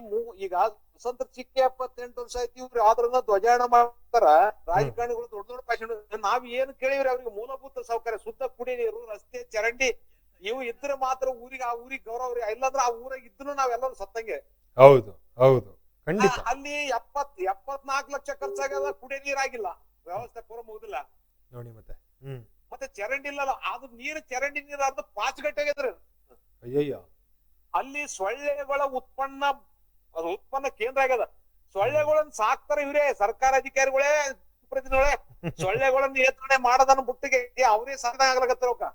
ಈಗ ಸ್ವತಂತ್ರ ಸಿಕ್ಕಿ 78 ವರ್ಷ ಆಯ್ತು. ಇವ್ರು ಆದ್ರನ್ನ ಧ್ವಜಾರೋಹಣ ಮಾಡ್ತಾರ. ರಾಜಕಾರಣಿಗಳು ದೊಡ್ಡ ಭಾಷಣ. ನಾವ್ ಏನ್ ಕೇಳಿವ್ರಿ ಅವ್ರಿಗೆ ಮೂಲಭೂತ ಸೌಕರ್ಯ, ಶುದ್ಧ ಕುಡಿಯ ನೀರು, ರಸ್ತೆ, ಚರಂಡಿ ಇವು ಇದ್ರೆ ಮಾತ್ರ ಆ ಊರಿಗೆ ಗೌರವ. ಇಲ್ಲಾಂದ್ರೆ ಆ ಊರಾಗ ಇದ್ರು ನಾವೆಲ್ಲರೂ ಸತ್ತಂಗೆ. ಹೌದು ಹೌದು, ಖಂಡಿತ. ಅಲ್ಲಿ 74 ಲಕ್ಷ ಖರ್ಚಾಗ್ಯದ, ಕುಡಿಯ ನೀರಾಗಿಲ್ಲ, ವ್ಯವಸ್ಥೆ ಪೂರ ಮುಗುದಿಲ್ಲ ನೋಡಿ. ಮತ್ತೆ ಚರಂಡಿ ಇಲ್ಲ, ಅದು ಚರಂಡಿ ನೀರು ಅರ್ಧ ಪಾಚಗಟ್ಟೆ ಆಗ್ಯದ್ರಿ. ಅಯ್ಯಯ್ಯ, ಅಲ್ಲಿ ಸೊಳ್ಳೆಗಳ ಉತ್ಪನ್ನ ಕೇಂದ್ರ ಆಗ್ಯದ. ಸೊಳ್ಳೆಗಳನ್ನ ಸಾಕ್ತಾರ ಇವ್ರೇ, ಸರ್ಕಾರ ಅಧಿಕಾರಿಗಳೇ, ಪ್ರತಿನಿಧಿಗಳೇ. ಸೊಳ್ಳೆಗಳನ್ನ ನಿಯಂತ್ರಣೆ ಮಾಡೋದನ್ನ ಬಿಟ್ಟಿಗೆ ಅವ್ರೇ ಸಾಧನೆ ಆಗ್ಲಾಗತ್ತಾರ.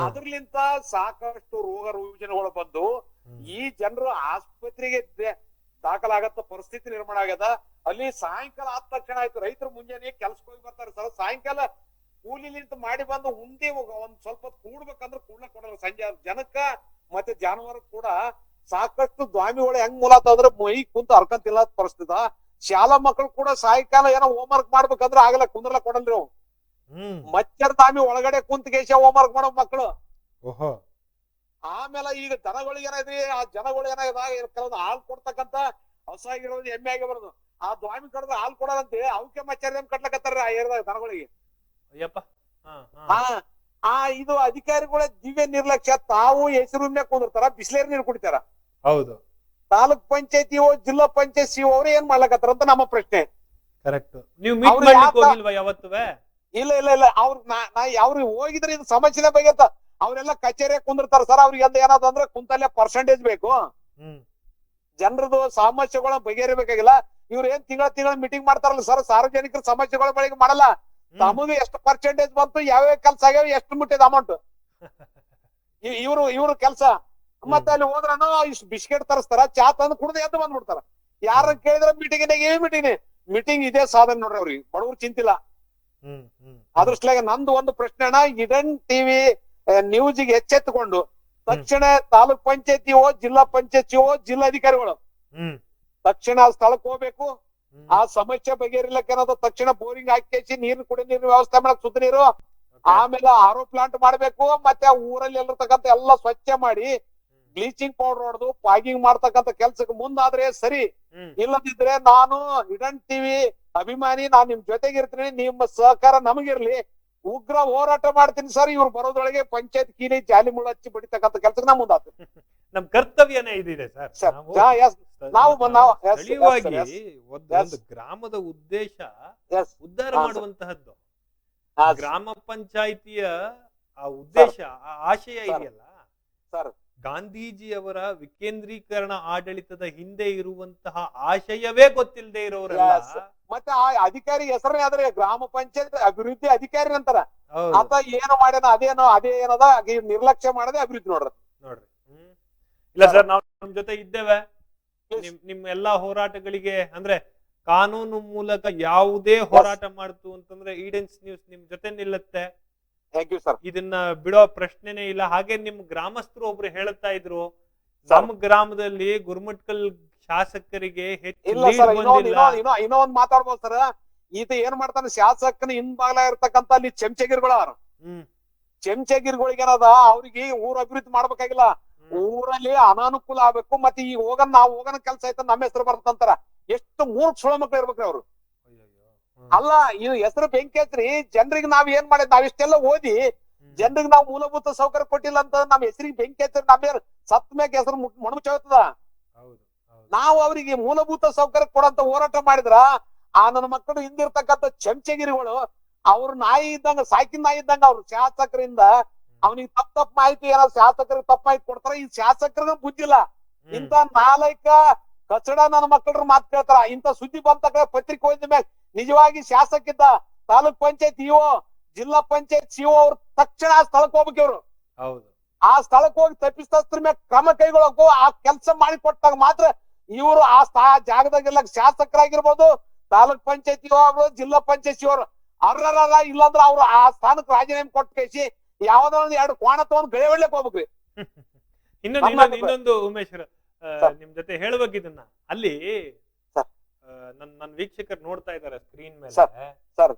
ಅದ್ರಲಿಂತ ಸಾಕಷ್ಟು ರೋಗ ರುಜಿನಗಳು ಬಂದು ಈ ಜನರು ಆಸ್ಪತ್ರೆಗೆ ದಾಖಲಾಗತ್ತ ಪರಿಸ್ಥಿತಿ ನಿರ್ಮಾಣ ಆಗ್ಯದ. ಅಲ್ಲಿ ಸಾಯಂಕಾಲ ಆದ ತಕ್ಷಣ ಆಯ್ತು, ರೈತರು ಮುಂಜಾನೆ ಕೆಲ್ಸಕ್ಕೆ ಹೋಗಿ ಬರ್ತಾರೆ ಸರ್. ಸಾಯಂಕಾಲ ಕೂಲಿಲಿಂತ ಮಾಡಿ ಬಂದು ಉಂಡಿ ಒಂದ್ ಸ್ವಲ್ಪ ಕೂಡ್ಬೇಕಂದ್ರೆ ಕೂಡ್ಲಕ್ ಕೊಡಲ್ಲ. ಸಂಜೆ ಜನಕ್ಕ ಮತ್ತೆ ಜಾನುವಾರು ಕೂಡ ಸಾಕಷ್ಟು ದ್ವಾಮಿಗಳು ಹೆಂಗ್ ಮೂಲತಂದ್ರೆ ಮೈ ಕುಂತ ಹರ್ಕಂತಿಲ್ಲ ಪರಿಸ್ಥಿತಿ. ಶಾಲಾ ಮಕ್ಕಳು ಕೂಡ ಸಾಯಂಕಾಲ ಏನೋ ಹೋಮ್ ವರ್ಕ್ ಮಾಡ್ಬೇಕಂದ್ರೆ ಆಗಲ್ಲ, ಕುಂದ್ರಲ್ಲ ಕೊಡಲ್ರಿ ಅವು. ಮಚ್ಚರ್ ದಾಮಿ ಒಳಗಡೆ ಕುಂತ್ಕೇಶ ಹೋಮ್ ವರ್ಕ್ ಮಾಡೋ ಮಕ್ಕಳು. ಆಮೇಲೆ ಈಗ ದನಗಳಿಗೆ ಏನಾದ್ರಿ, ಆ ಜನಗಳು ಏನಾಗಿದೆ ಹಾಲು ಕೊಡ್ತಕ್ಕಂತ ಹೊಸ ಆಗಿರೋದು ಎಮ್ಮೆ ಆಗಿ ಬರೋದು. ಆ ದ್ವಾಮಿ ಕಡ್ದ ಹಾಲು ಕೊಡೋದಂತೇಳಿ ಅವಕ್ಕೆ ಮಚ್ಚರ್ ಕಟ್ಲಕತ್ತಾರ ಆ ಏರಿಯಾದ ದನಗಳಿಗೆ. ಇದು ಅಧಿಕಾರಿಗಳ ದಿವ್ಯ ನಿರ್ಲಕ್ಷ್ಯ. ತಾವು ಹೆಸರು ಕುಂದಿರ್ತಾರ, ಬಿಸ್ಲೇರ್ ನೀರು ಕುಡಿತಾರ. ಹೌದು, ತಾಲೂಕ್ ಪಂಚಾಯತಿ ಜಿಲ್ಲಾ ಪಂಚಾಯತ್ ಸಿಒ ಅವ್ರು ಏನ್ ಮಾಡ್ಲಕತ್ತಾರ ಅಂತ ನಮ್ಮ ಪ್ರಶ್ನೆ. ಕರೆಕ್ಟ್. ನೀವು ಮೀಟ್ ಮಾಡ್ಲಿಕ್ಕೆ ಹೋಗಿಲ್ವಾ ಯಾವತ್ತೂ? ಇಲ್ಲ ಅವ್ರಿಗೆ ಹೋಗಿದ್ರೆ ಇದು ಸಮಸ್ಯೆ ಬಗ್ಗೆ ಅಂತ ಅವ್ರೆಲ್ಲ ಕಚೇರಿ ಕುಂದಿರ್ತಾರ ಸರ್. ಅವ್ರಿಗೆ ಏನಾದ್ರು ಅಂದ್ರೆ ಕುಂತಲ್ಲೇ ಪರ್ಸೆಂಟೇಜ್ ಬೇಕು. ಜನರದು ಸಮಸ್ಯೆಗಳ ಬಗೆಹರಿಬೇಕಾಗಿಲ್ಲ. ಇವ್ರು ಏನ್ ತಿಂಗಳ ಮೀಟಿಂಗ್ ಮಾಡ್ತಾರಲ್ಲ ಸರ್, ಸಾರ್ವಜನಿಕರ ಸಮಸ್ಯೆಗಳ ಬಳಿಗೆ ಮಾಡಲ್ಲ. ತಮಗೆ ಎಷ್ಟು ಪರ್ಸೆಂಟೇಜ್ ಬಂತು, ಯಾವ್ಯಾವ ಕೆಲ್ಸ ಆಗ್ಯಾವ, ಎಷ್ಟು ಮುಟ್ಟಿದ ಅಮೌಂಟ್, ಇವ್ರು ಕೆಲ್ಸ. ಮತ್ತೆ ಅಲ್ಲಿ ಹೋದ್ರನು ಇಷ್ಟು ಬಿಸ್ಕೆಟ್ ತರಿಸ್ತಾರ, ಚಾ ತಂದು ಕುಡ್ದು ಎದ್ದು ಬಂದ್ಬಿಡ್ತಾರ. ಯಾರ ಕೇಳಿದ್ರೆ ಮೀಟಿಂಗ್ ಇದೇ ಸಾಧನೆ ನೋಡ್ರಿ. ಅವ್ರಿಗೆ ಬಡವ್ರು ಚಿಂತಿಲ್ಲ. ಅದ್ರಷ್ಟಾಗ ನಂದು ಒಂದು ಪ್ರಶ್ನೆ ಅಣ್ಣ, ಇಡನ್ ಟಿವಿ ನ್ಯೂಸ್ಗೆ ಎಚ್ಚೆತ್ತುಕೊಂಡು ತಕ್ಷಣ ತಾಲೂಕ್ ಪಂಚಾಯತಿ ಜಿಲ್ಲಾ ಪಂಚಾಯತಿ ಜಿಲ್ಲಾಧಿಕಾರಿಗಳು ತಕ್ಷಣ ಆ ಸ್ಥಳಕ್ಕೆ ಹೋಗ್ಬೇಕು. ಆ ಸಮಸ್ಯೆ ಬಗೆಹರಿಲಿಕ್ಕೆ ಏನಾದ್ರು ತಕ್ಷಣ ಬೋರಿಂಗ್ ಹಾಕಿ ನೀರು ಕುಡಿಯೋ ನೀರಿನ ವ್ಯವಸ್ಥೆ ಮಾಡಕ್ ಶುದ್ಧ ನೀರು, ಆಮೇಲೆ ಆರೋ ಪ್ಲಾಂಟ್ ಮಾಡ್ಬೇಕು. ಮತ್ತೆ ಊರಲ್ಲಿ ಇರ್ತಕ್ಕಂಥ ಎಲ್ಲ ಸ್ವಚ್ಛ ಮಾಡಿ ಬ್ಲೀಚಿಂಗ್ ಪೌಡರ್ ಹೊಡೆದು ಪಾಗಿಂಗ್ ಮಾಡ್ತಕ್ಕಂಥ ಕೆಲ್ಸಕ್ಕೆ ಮುಂದಾದ್ರೆ ಸರಿ. ಇಲ್ಲದಿದ್ರೆ ನಾನು ಹಿಡನ್ ಟಿವಿ ಅಭಿಮಾನಿ, ನಾನ್ ನಿಮ್ ಜೊತೆಗಿರ್ತೀನಿ, ನಿಮ್ಮ ಸಹಕಾರ ನಮಗಿರ್ಲಿ, ಉಗ್ರ ಹೋರಾಟ ಮಾಡ್ತೀನಿ ಸರ್. ಇವ್ರು ಬರೋದ್ರೊಳಗೆ ಪಂಚಾಯತ್ ಕೀಲಿ ಜಾಲಿ ಮುಳ್ಳು ಹಚ್ಚಿ ಬಿಡಿತಕ್ಕಂಥ ಕೆಲ್ಸಕ್ಕೆ ನಾ ಮುಂದಾಗ್ತೀನಿ. ನಮ್ ಕರ್ತವ್ಯನೇ ಇದಿದೆ ಸರ್. ನಾವು ಸ್ಥಳೀಯವಾಗಿ ಒಂದು ಗ್ರಾಮದ ಉದ್ದೇಶ ಉದ್ಧಾರ ಮಾಡುವಂತಹದ್ದು. ಗ್ರಾಮ ಪಂಚಾಯಿತಿಯ ಆ ಉದ್ದೇಶ, ಆ ಆಶಯ ಇದೆಯಲ್ಲ, ಗಾಂಧೀಜಿಯವರ ವಿಕೇಂದ್ರೀಕರಣ ಆಡಳಿತದ ಹಿಂದೆ ಇರುವಂತಹ ಆಶಯವೇ ಗೊತ್ತಿಲ್ಲದೆ ಇರೋರೆಲ್ಲ ಮತ್ತೆ ಆ ಅಧಿಕಾರಿ ಹೆಸರೇ ಆದ್ರೆ ಗ್ರಾಮ ಪಂಚಾಯತ್ ಅಭಿವೃದ್ಧಿ ಅಧಿಕಾರಿ ಅಂತಾರ. ಆತ ಏನು ಮಾಡ್ಯಾನ ಅದೇ ಏನದ ನಿರ್ಲಕ್ಷ್ಯ ಮಾಡದೆ ಅಭಿವೃದ್ಧಿ ನೋಡ್ರಿ. ಇಲ್ಲ ಸರ್, ನಾವು ನಿಮ್ ಜೊತೆ ಇದ್ದೇವೆ. ನಿಮ್ ಎಲ್ಲಾ ಹೋರಾಟಗಳಿಗೆ ಅಂದ್ರೆ ಕಾನೂನು ಮೂಲಕ ಯಾವುದೇ ಹೋರಾಟ ಮಾಡ್ತು ಅಂತಂದ್ರೆ ಈಡೆನ್ಸ್ ನ್ಯೂಸ್ ನಿಮ್ ಜೊತೆ ನಿಲ್ಲುತ್ತೆ. ಇದನ್ನ ಬಿಡೋ ಪ್ರಶ್ನೆನೇ ಇಲ್ಲ. ಹಾಗೆ ನಿಮ್ ಗ್ರಾಮಸ್ಥರು ಒಬ್ರು ಹೇಳ್ತಾ ಇದ್ರು, ನಮ್ಮ ಗ್ರಾಮದಲ್ಲಿ ಗುರುಮಟ್ಕಲ್ ಶಾಸಕರಿಗೆ ಇನ್ನೂ ಒಂದ್ ಮಾತಾಡ್ಬೋದು ಸರ್. ಈತ ಏನ್ ಮಾಡ್ತಾನೆ, ಶಾಸಕನ ಹಿಂಬಾಗ್ಲ ಇರ್ತಕ್ಕಂತ ಅಲ್ಲಿ ಚೆಂಚಗಿರಿಗಳು ಚೆಂಚಗಿರಿಗಳಿಗೆ ಏನದ, ಅವ್ರಿಗೆ ಊರ್ ಅಭಿವೃದ್ಧಿ ಮಾಡ್ಬೇಕಾಗಿಲ್ಲ, ಊರಲ್ಲಿ ಅನಾನುಕೂಲ ಆಗ್ಬೇಕು. ಮತ್ತೆ ಈ ನಾವು ಹೋಗನ ಕೆಲ್ಸ ಆಯ್ತ ನಮ್ಮ ಹೆಸರು ಬರ್ತಂತಾರ. ಎಷ್ಟು ಮೂರ್ ಸುಳ ಮಕ್ಳು ಇರ್ಬೇಕ್ರಿ ಅವ್ರು. ಅಲ್ಲ, ಇದು ಹೆಸರು ಬೆಂಕಿ ಹಚ್ರಿ. ಜನರಿಗೆ ನಾವ್ ಏನ್ ಮಾಡಿದ್, ನಾವ್ ಇಷ್ಟೆಲ್ಲ ಓದಿ ಜನರಿಗೆ ನಾವು ಮೂಲಭೂತ ಸೌಕರ್ಯ ಕೊಟ್ಟಿಲ್ಲ ಅಂತ ನಮ್ಮ ಹೆಸರಿಗೆ ಬೆಂಕಿ ಹಚ್ರಿ. ನಮ್ಮ ಸತ್ ಮ್ಯಾಗ ಹೆಸರು ಮಣ್ಮುಚ್ಚ ಹೋಗ್ತದ. ನಾವು ಅವರಿಗೆ ಮೂಲಭೂತ ಸೌಕರ್ಯ ಕೊಡಂತ ಹೋರಾಟ ಮಾಡಿದ್ರ ಆ ನನ್ನ ಮಕ್ಕಳು ಹಿಂದಿರ್ತಕ್ಕಂಥ ಚೆಂಚಗಿರಿಗಳು ಅವ್ರ ನಾಯಿ ಇದ್ದಂಗ, ಸಾಕಿನ ನಾಯಿ ಇದ್ದಂಗ ಅವ್ರು ಶಾಸಕರಿಂದ ಅವನಿಗೆ ತಪ್ಪ ಮಾಹಿತಿ ಏನೋ ಶಾಸಕರಿಗೆ ತಪ್ಪ ಮಾಹಿತಿ ಕೊಡ್ತಾರ. ಈ ಶಾಸಕರಿಗೂ ಬುದ್ಧಿಲ್ಲ. ಇಂತ ನಾಲೈಕ ಕಚಡ ನನ್ನ ಮಕ್ಕಳ ಮಾತು ಕೇಳ್ತಾರ. ಇಂತ ಸುದ್ದಿ ಬಂದ ಪತ್ರಿಕೆ ಹೋದ ಮ್ಯಾಗ ನಿಜವಾಗಿ ಶಾಸಕಿದ್ದ ತಾಲೂಕ್ ಪಂಚಾಯತ್ ಇಒ ಜಿಲ್ಲಾ ಪಂಚಾಯತ್ ಸಿಒ ಅವ್ರು ತಕ್ಷಣ ಆ ಸ್ಥಳಕ್ಕೆ ಹೋಗ್ಬೇಕು. ಇವ್ರು ಆ ಸ್ಥಳಕ್ಕೆ ಹೋಗಿ ತಪ್ಪಿಸ್ತ್ರ ಮ್ಯಾಗ ಕ್ರಮ ಕೈಗೊಳ್ಳಕು, ಆ ಕೆಲಸ ಮಾಡಿ ಕೊಟ್ಟಾಗ ಮಾತ್ರ ಇವರು ಆ ಜಾಗದಾಗೆಲ್ಲ ಶಾಸಕರಾಗಿರ್ಬೋದು, ತಾಲೂಕ್ ಪಂಚಾಯತ್ ಇಒ ಆಗ್ಬೋದು, ಜಿಲ್ಲಾ ಪಂಚಾಯತ್ ಸಿಒ ಅರ್ಹರ. ಇಲ್ಲಾಂದ್ರ ಅವ್ರು ಆ ಸ್ಥಾನಕ್ಕೆ ರಾಜೀನಾಮೆ ಕೊಟ್ಟು ಕಳಿಸಿ ಯಾವ್ದೋ ಒಂದ್ 2 ಕೋಣ ತಗೊಂಡ್ ಬೆಳೆ ಒಳ್ಳೆಕ್ ಹೋಗ್ಬೇಕ್ರಿ. ಇನ್ನೊಂದು ಉಮೇಶ್ ನಿಮ್ ಜೊತೆ ಹೇಳ್ಬೇಕು ಇದನ್ನ. ಅಲ್ಲಿ ನನ್ನ ವೀಕ್ಷಕರು ನೋಡ್ತಾ ಇದಾರೆ ಸ್ಕ್ರೀನ್ ಮೇಲೆ,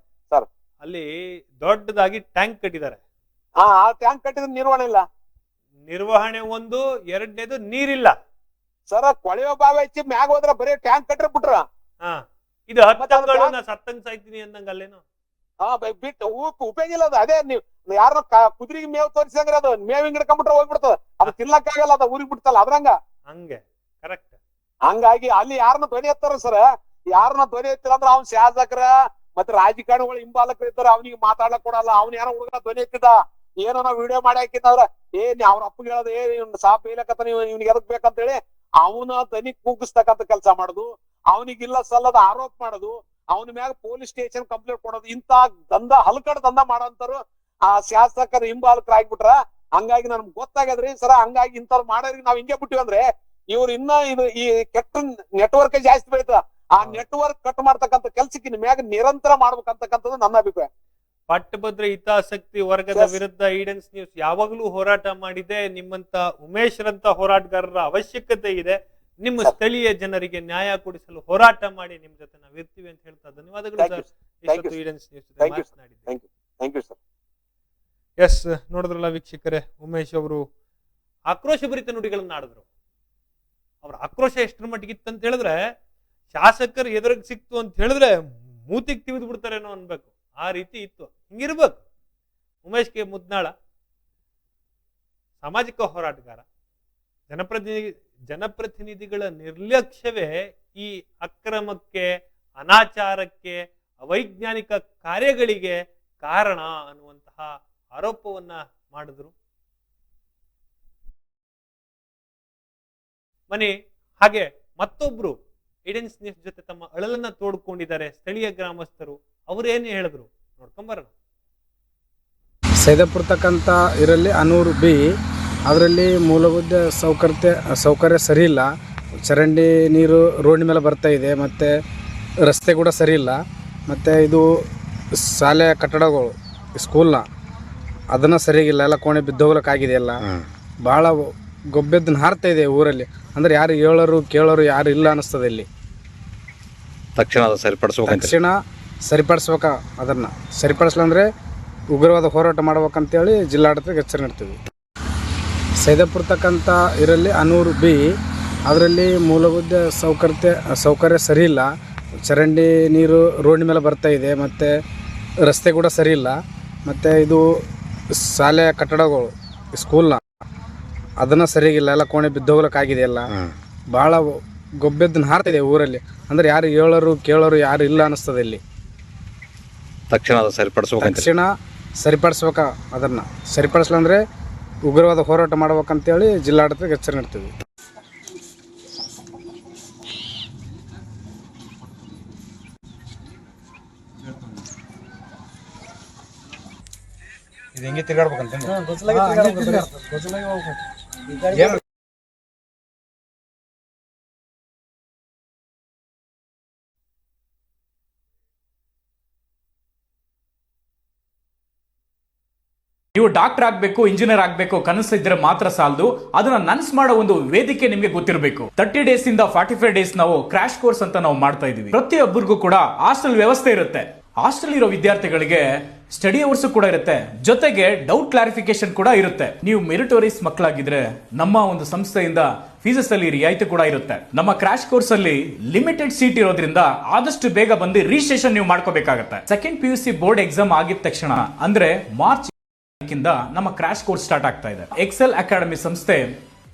ಅಲ್ಲಿ ದೊಡ್ಡದಾಗಿ ಟ್ಯಾಂಕ್ ಕಟ್ಟಿದ್ದಾರೆ. ಆ ಟ್ಯಾಂಕ್ ಕಟ್ಟಿದ್ರೆ ನಿರ್ವಹಣೆ ಇಲ್ಲ. ನಿರ್ವಹಣೆ ಒಂದು, ಎರಡನೇದು ನೀರಿಲ್ಲ ಸರ. ಕೊಳೆಯೋ ಬಾವಿ ಹಚ್ಚಿ ಮ್ಯಾಗ ಹೋದ್ರ ಬರೀ ಟ್ಯಾಂಕ್ ಕಟ್ರೆ ಬಿಟ್ರ. ಇದು ಹತ್ತಂಗಳು ನಾ ಸತ್ತಂಗ್ ಸಾಯ್ತೀನಿ ಅಂದಂಗ ಅಲ್ಲೇನು ಬಿಟ್ಟು ಉಪಯೋಗ ಇಲ್ಲ. ಅದು ಅದೇ ನೀವು ಯಾರನ್ನ ಕುದುರೆಗೆ ಮೇವ್ ತೋರಿಸಂಗ್ರ ಅದು ಮೇವ್ ಹಿಂಗ್ ಹಿಡ್ಕೊಂಡ್ಬಿಟ್ರೆ ಹೋಗ್ಬಿಡ್ತದ. ಅದು ತಿನ್ನಕ್ಕಾಗಲ್ಲ, ಅದ ಊರಿಗೆ ಬಿಡ್ತಲ್ಲ ಅದ್ರಂಗ. ಹಂಗೆ ಕರೆಕ್ಟ್. ಹಂಗಾಗಿ ಅಲ್ಲಿ ಯಾರನ್ನ ಧ್ವನಿ ಎತ್ತಾರ ಸರ್, ಯಾರನ್ನ ಧ್ವನಿ ಎತ್ತಿರ ಅಂದ್ರೆ ಅವ್ನ ಶಾಸಕರ ಮತ್ತೆ ರಾಜಕಾರಣಿಗಳು ಹಿಂಬಾಲಕರು ಇರ್ತಾರ, ಅವ್ನಿಗೆ ಮಾತಾಡ್ಲಕ್ ಕೊಡಲ್ಲ. ಅವ್ನ ಯಾರೋ ಹುಡುಗ ಧ್ವನಿ ಎತ್ತಿದ, ಏನೋ ನಾವು ವಿಡಿಯೋ ಮಾಡಿ ಹಾಕಿದ್ರ ಅವ್ರ ಅಪ್ಪಗೆ ಹೇಳೋದು ಸಾಪ್ ಬೇಯ್ಲಕತ್ತ ನೀವು ಇವ್ನಿಗೆ ಎದಕ್ ಬೇಕಂತ ಹೇಳಿ ಅವನ ಧ್ವನಿ ಕೂಗಿಸ್ತಕ್ಕಂಥ ಕೆಲಸ ಮಾಡುದು, ಅವನಿಗಿಲ್ಲ ಸಲ್ಲದ ಆರೋಪ ಮಾಡುದು, ಅವನ ಮ್ಯಾಗ ಪೊಲೀಸ್ ಸ್ಟೇಷನ್ ಕಂಪ್ಲೇಂಟ್ ಕೊಡೋದು, ಇಂತ ಹಲ್ಕಡ್ ದಂಧ ಮಾಡೋಂತಾರು ಆ ಶಾಸಕರು ಹಿಂಬಾಲಕರು ಆಗ್ಬಿಟ್ರ. ಹಂಗಾಗಿ ನನ್ಗೆ ಗೊತ್ತಾಗದ್ರಿ ಸರ. ಹಂಗಾಗಿ ಇಂಥವ್ರು ಮಾಡೋರಿಗೆ ನಾವ್ ಹಿಂಗೆ ಬಿಟ್ಟಿವಿ ಅಂದ್ರೆ ಇವ್ರು ಇನ್ನ ಇದು ಈ ಕೆಟ್ಟ ನೆಟ್ವರ್ಕ್ ಜಾಸ್ತಿ ಬೆಳೀತದ. ಆ ನೆಟ್ವರ್ಕ್ ಕಟ್ ಮಾಡ್ತಕ್ಕಂಥ ಕೆಲ್ಸಕ್ಕೆ ಮ್ಯಾಗ ನಿರಂತರ ಮಾಡ್ಬೇಕಂತಕ್ಕಂಥದ್ದು ನನ್ನ ಅಭಿಪ್ರಾಯ. ಪಟ್ಟಭದ್ರ ಹಿತಾಸಕ್ತಿ ವರ್ಗದ ವಿರುದ್ಧ ಈಡೆನ್ಸ್ ನ್ಯೂಸ್ ಯಾವಾಗ್ಲೂ ಹೋರಾಟ ಮಾಡಿದೆ. ನಿಮ್ಮಂತ ಉಮೇಶ್ರಂತ ಹೋರಾಟಗಾರರ ಅವಶ್ಯಕತೆ ಇದೆ. ನಿಮ್ಮ ಸ್ಥಳೀಯ ಜನರಿಗೆ ನ್ಯಾಯ ಕೊಡಿಸಲು ಹೋರಾಟ ಮಾಡಿ ನಿಮ್ ಜೊತೆ ನಾವ್ ಇರ್ತೀವಿ ಅಂತ ಹೇಳ್ತಾ ಧನ್ಯವಾದಗಳು ಸರ್. ಈಡೆನ್ಸ್ ನ್ಯೂಸ್ ಮಾತನಾಡಿದ್ದೆ. ಎಸ್, ನೋಡಿದ್ರಲ್ಲ ವೀಕ್ಷಕರೇ, ಉಮೇಶ್ ಅವರು ಆಕ್ರೋಶಭರಿತ ನುಡಿಗಳನ್ನ ಆಡಿದ್ರು. ಅವ್ರ ಆಕ್ರೋಶ ಎಷ್ಟರ ಮಟ್ಟಿಗಿತ್ತು ಅಂತ ಹೇಳಿದ್ರೆ, ಶಾಸಕರು ಎದುರಿಗೆ ಸಿಕ್ತು ಅಂತ ಹೇಳಿದ್ರೆ ಮೂತಿಗೆ ತಿವಿದು ಬಿಡ್ತಾರೇನೋ ಅನ್ಬೇಕು, ಆ ರೀತಿ ಇತ್ತು. ಹಿಂಗಿರ್ಬೇಕು. ಉಮೇಶ್ ಕೆ ಮುದ್ನಾಳ ಸಾಮಾಜಿಕ ಹೋರಾಟಗಾರ, ಜನಪ್ರತಿನಿಧಿಗಳ ನಿರ್ಲಕ್ಷ್ಯವೇ ಈ ಅಕ್ರಮಕ್ಕೆ, ಅನಾಚಾರಕ್ಕೆ, ಅವೈಜ್ಞಾನಿಕ ಕಾರ್ಯಗಳಿಗೆ ಕಾರಣ ಅನ್ನುವಂತಹ ಆರೋಪವನ್ನ ಮಾಡಿದ್ರು. ಹಾಗೆ ಮತ್ತೊಬ್ರು ಈಡೆನ್ಸ್ ನ್ಯೂಸ್ ಜೊತೆ ತಮ್ಮ ಅಳಲನ್ನ ತೋಡ್ಕೊಂಡಿದ್ದಾರೆ ಸ್ಥಳೀಯ ಗ್ರಾಮಸ್ಥರು. ಅವರೇನು ಹೇಳಿದ್ರು ನೋಡ್ಕೊಂಬರೋಣ. ಸೈದಾಪುರ ತಕ್ಕಂತ ಇರಲ್ಲಿ ಅನೂರು ಬಿ, ಅದರಲ್ಲಿ ಮೂಲಭೂತ ಸೌಕರ್ಯ ಸರಿ ಇಲ್ಲ. ಚರಂಡಿ ನೀರು ರೋಡ್ ಮೇಲೆ ಬರ್ತಾ ಇದೆ, ಮತ್ತು ರಸ್ತೆ ಕೂಡ ಸರಿ ಇಲ್ಲ. ಮತ್ತು ಇದು ಶಾಲೆ ಕಟ್ಟಡಗಳು ಸ್ಕೂಲ್ನ ಅದನ್ನು ಸರಿಯಾಗಿಲ್ಲ, ಎಲ್ಲ ಕೋಣೆ ಬಿದ್ದೋಗ್ಲಿಕ್ಕಾಗಿದೆ ಎಲ್ಲ. ಭಾಳ ಗೊಬ್ಬೆದ್ದು ನಾರ್ತಾ ಇದೆ ಊರಲ್ಲಿ. ಅಂದರೆ ಯಾರು ಹೇಳೋರು ಕೇಳೋರು ಯಾರು ಇಲ್ಲ ಅನ್ನಿಸ್ತದೆ ಇಲ್ಲಿ. ತಕ್ಷಣ ಅದು ಸರಿಪಡಿಸ್ಬೇಕಂತ. ತಕ್ಷಣ ಸರಿಪಡಿಸ್ಬೇಕ. ಅದನ್ನು ಸರಿಪಡಿಸ್ಲಂದ್ರೆ ಉಗ್ರವಾದ ಹೋರಾಟ ಮಾಡ್ಬೇಕಂತೇಳಿ ಜಿಲ್ಲಾಡಳಿತಕ್ಕೆ ಎಚ್ಚರಿಕೆ ನೀಡ್ತೀವಿ. ಸೈದಾಪುರತಕ್ಕಂಥ ಇದರಲ್ಲಿ ಅನೂರು ಬಿ, ಅದರಲ್ಲಿ ಮೂಲಭೂತ ಸೌಕರ್ಯ ಸರಿ ಇಲ್ಲ. ಚರಂಡಿ ನೀರು ರೋಡ್ ಮೇಲೆ ಬರ್ತಾ ಇದೆ, ಮತ್ತು ರಸ್ತೆ ಕೂಡ ಸರಿ ಇಲ್ಲ. ಮತ್ತು ಇದು ಶಾಲೆಯ ಕಟ್ಟಡಗಳು ಸ್ಕೂಲ್ನ ಅದನ್ನು ಸರಿಯಾಗಿಲ್ಲ, ಎಲ್ಲ ಕೋಣೆ ಬಿದ್ದೋಗ್ಲಿಕ್ಕಾಗಿದೆ. ಎಲ್ಲ ಭಾಳ ಗೊಬ್ಬೆದ್ದು ನಾರ್ತಾ ಇದೆ ಊರಲ್ಲಿ. ಅಂದರೆ ಯಾರು ಹೇಳೋರು ಕೇಳೋರು ಯಾರು ಇಲ್ಲ ಅನ್ನಿಸ್ತದೆ ಇಲ್ಲಿ. ತಕ್ಷಣ ಅದು ಸರಿಪಡಿಸ್ಬೇಕಂತ. ತಕ್ಷಣ ಸರಿಪಡಿಸ್ಬೇಕ. ಅದನ್ನು ಸರಿಪಡಿಸ್ಲಂದ್ರೆ ಉಗ್ರವಾದ ಹೋರಾಟ ಮಾಡ್ಬೇಕಂತೇಳಿ ಜಿಲ್ಲಾಡಳಿತಕ್ಕೆ ಎಚ್ಚರಿಕೆ ನೀಡ್ತೀವಿ. ಇದು ಹೆಂಗೆ ತಿರ್ಗಾಡ್ಬೇಕಂತ ನೀವು ಡಾಕ್ಟರ್ ಆಗಬೇಕು, ಇಂಜಿನಿಯರ್ ಆಗಬೇಕು ಕನಸಿದ್ರೆ ಮಾತ್ರ ಸಾಲದು, ಅದನ್ನ ನನ್ಸ್ ಮಾಡೋ ಒಂದು ವೇದಿಕೆ ನಿಮಗೆ ಗೊತ್ತಿರಬೇಕು. 30 ಡೇಸ್ ಇಂದ 45 ಡೇಸ್ ನಾವು ಕ್ರಾಶ್ ಕೋರ್ಸ್ ಅಂತ ನಾವು ಮಾಡ್ತಾ ಇದೀವಿ. ಪ್ರತಿಯೊಬ್ಬರಿಗೂ ಕೂಡ ಹಾಸ್ಟೆಲ್ ವ್ಯವಸ್ಥೆ ಇರುತ್ತೆ. ಹಾಸ್ಟೆಲ್ ಇರೋ ವಿದ್ಯಾರ್ಥಿಗಳಿಗೆ ಸ್ಟಡಿ ಅವರ್ಸ್ ಕೂಡ ಇರುತ್ತೆ, ಜೊತೆಗೆ ಡೌಟ್ ಕ್ಲಾರಿಫಿಕೇಶನ್ ಕೂಡ ಇರುತ್ತೆ. ನೀವು ಮೆರಿಟೋರಿಯಸ್ ಮಕ್ಕಳಾಗಿದ್ರೆ ನಮ್ಮ ಒಂದು ಸಂಸ್ಥೆಯಿಂದ ಫೀಸಸ್ ಅಲ್ಲಿ ರಿಯಾಯಿತಿ ಕೂಡ ಇರುತ್ತೆ. ನಮ್ಮ ಕ್ರಾಶ್ ಕೋರ್ಸ್ ಅಲ್ಲಿ ಲಿಮಿಟೆಡ್ ಸೀಟ್ ಇರೋದ್ರಿಂದ ಆದಷ್ಟು ಬೇಗ ಬಂದು ರಿಜಿಸ್ಟ್ರೇಷನ್ ನೀವು ಮಾಡ್ಕೋಬೇಕಾಗತ್ತೆ. ಸೆಕೆಂಡ್ PUC ಬೋರ್ಡ್ ಎಕ್ಸಾಮ್ ಆಗಿದ ತಕ್ಷಣ ಅಂದ್ರೆ ಮಾರ್ಚ್ ನಮ್ಮ ಕ್ರಾಶ್ ಕೋರ್ಸ್ ಸ್ಟಾರ್ಟ್ ಆಗ್ತಾ ಇದೆ. ಎಕ್ಸೆಲ್ ಅಕಾಡೆಮಿ ಸಂಸ್ಥೆ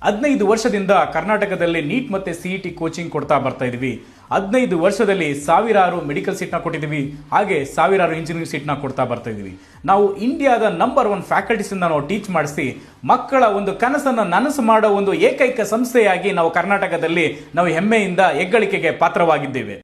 15 ವರ್ಷದಿಂದ ಕರ್ನಾಟಕದಲ್ಲಿ ನೀಟ್ ಮತ್ತೆ CET ಕೋಚಿಂಗ್ ಕೊಡ್ತಾ ಬರ್ತಾ ಇದೀವಿ. 15 ವರ್ಷದಲ್ಲಿ ಸಾವಿರಾರು ಮೆಡಿಕಲ್ ಸೀಟ್ ನ ಕೊಟ್ಟಿದೀವಿ, ಹಾಗೆ ಸಾವಿರಾರು ಇಂಜಿನಿಯರಿಂಗ್ ಸೀಟ್ ನ ಕೊಡ್ತಾ ಬರ್ತಾ ಇದೀವಿ. ನಾವು ಇಂಡಿಯಾದ ನಂಬರ್ 1 ಫ್ಯಾಕಲ್ಟೀಸ್ ಇಂದ ನಾವು ಟೀಚ್ ಮಾಡಿಸಿ ಮಕ್ಕಳ ಒಂದು ಕನಸನ್ನು ನನಸು ಮಾಡೋ ಒಂದು ಏಕೈಕ ಸಂಸ್ಥೆಯಾಗಿ ನಾವು ಕರ್ನಾಟಕದಲ್ಲಿ ನಾವು ಹೆಮ್ಮೆಯಿಂದ ಹೆಗ್ಗಳಿಕೆಗೆ ಪಾತ್ರವಾಗಿದ್ದೇವೆ.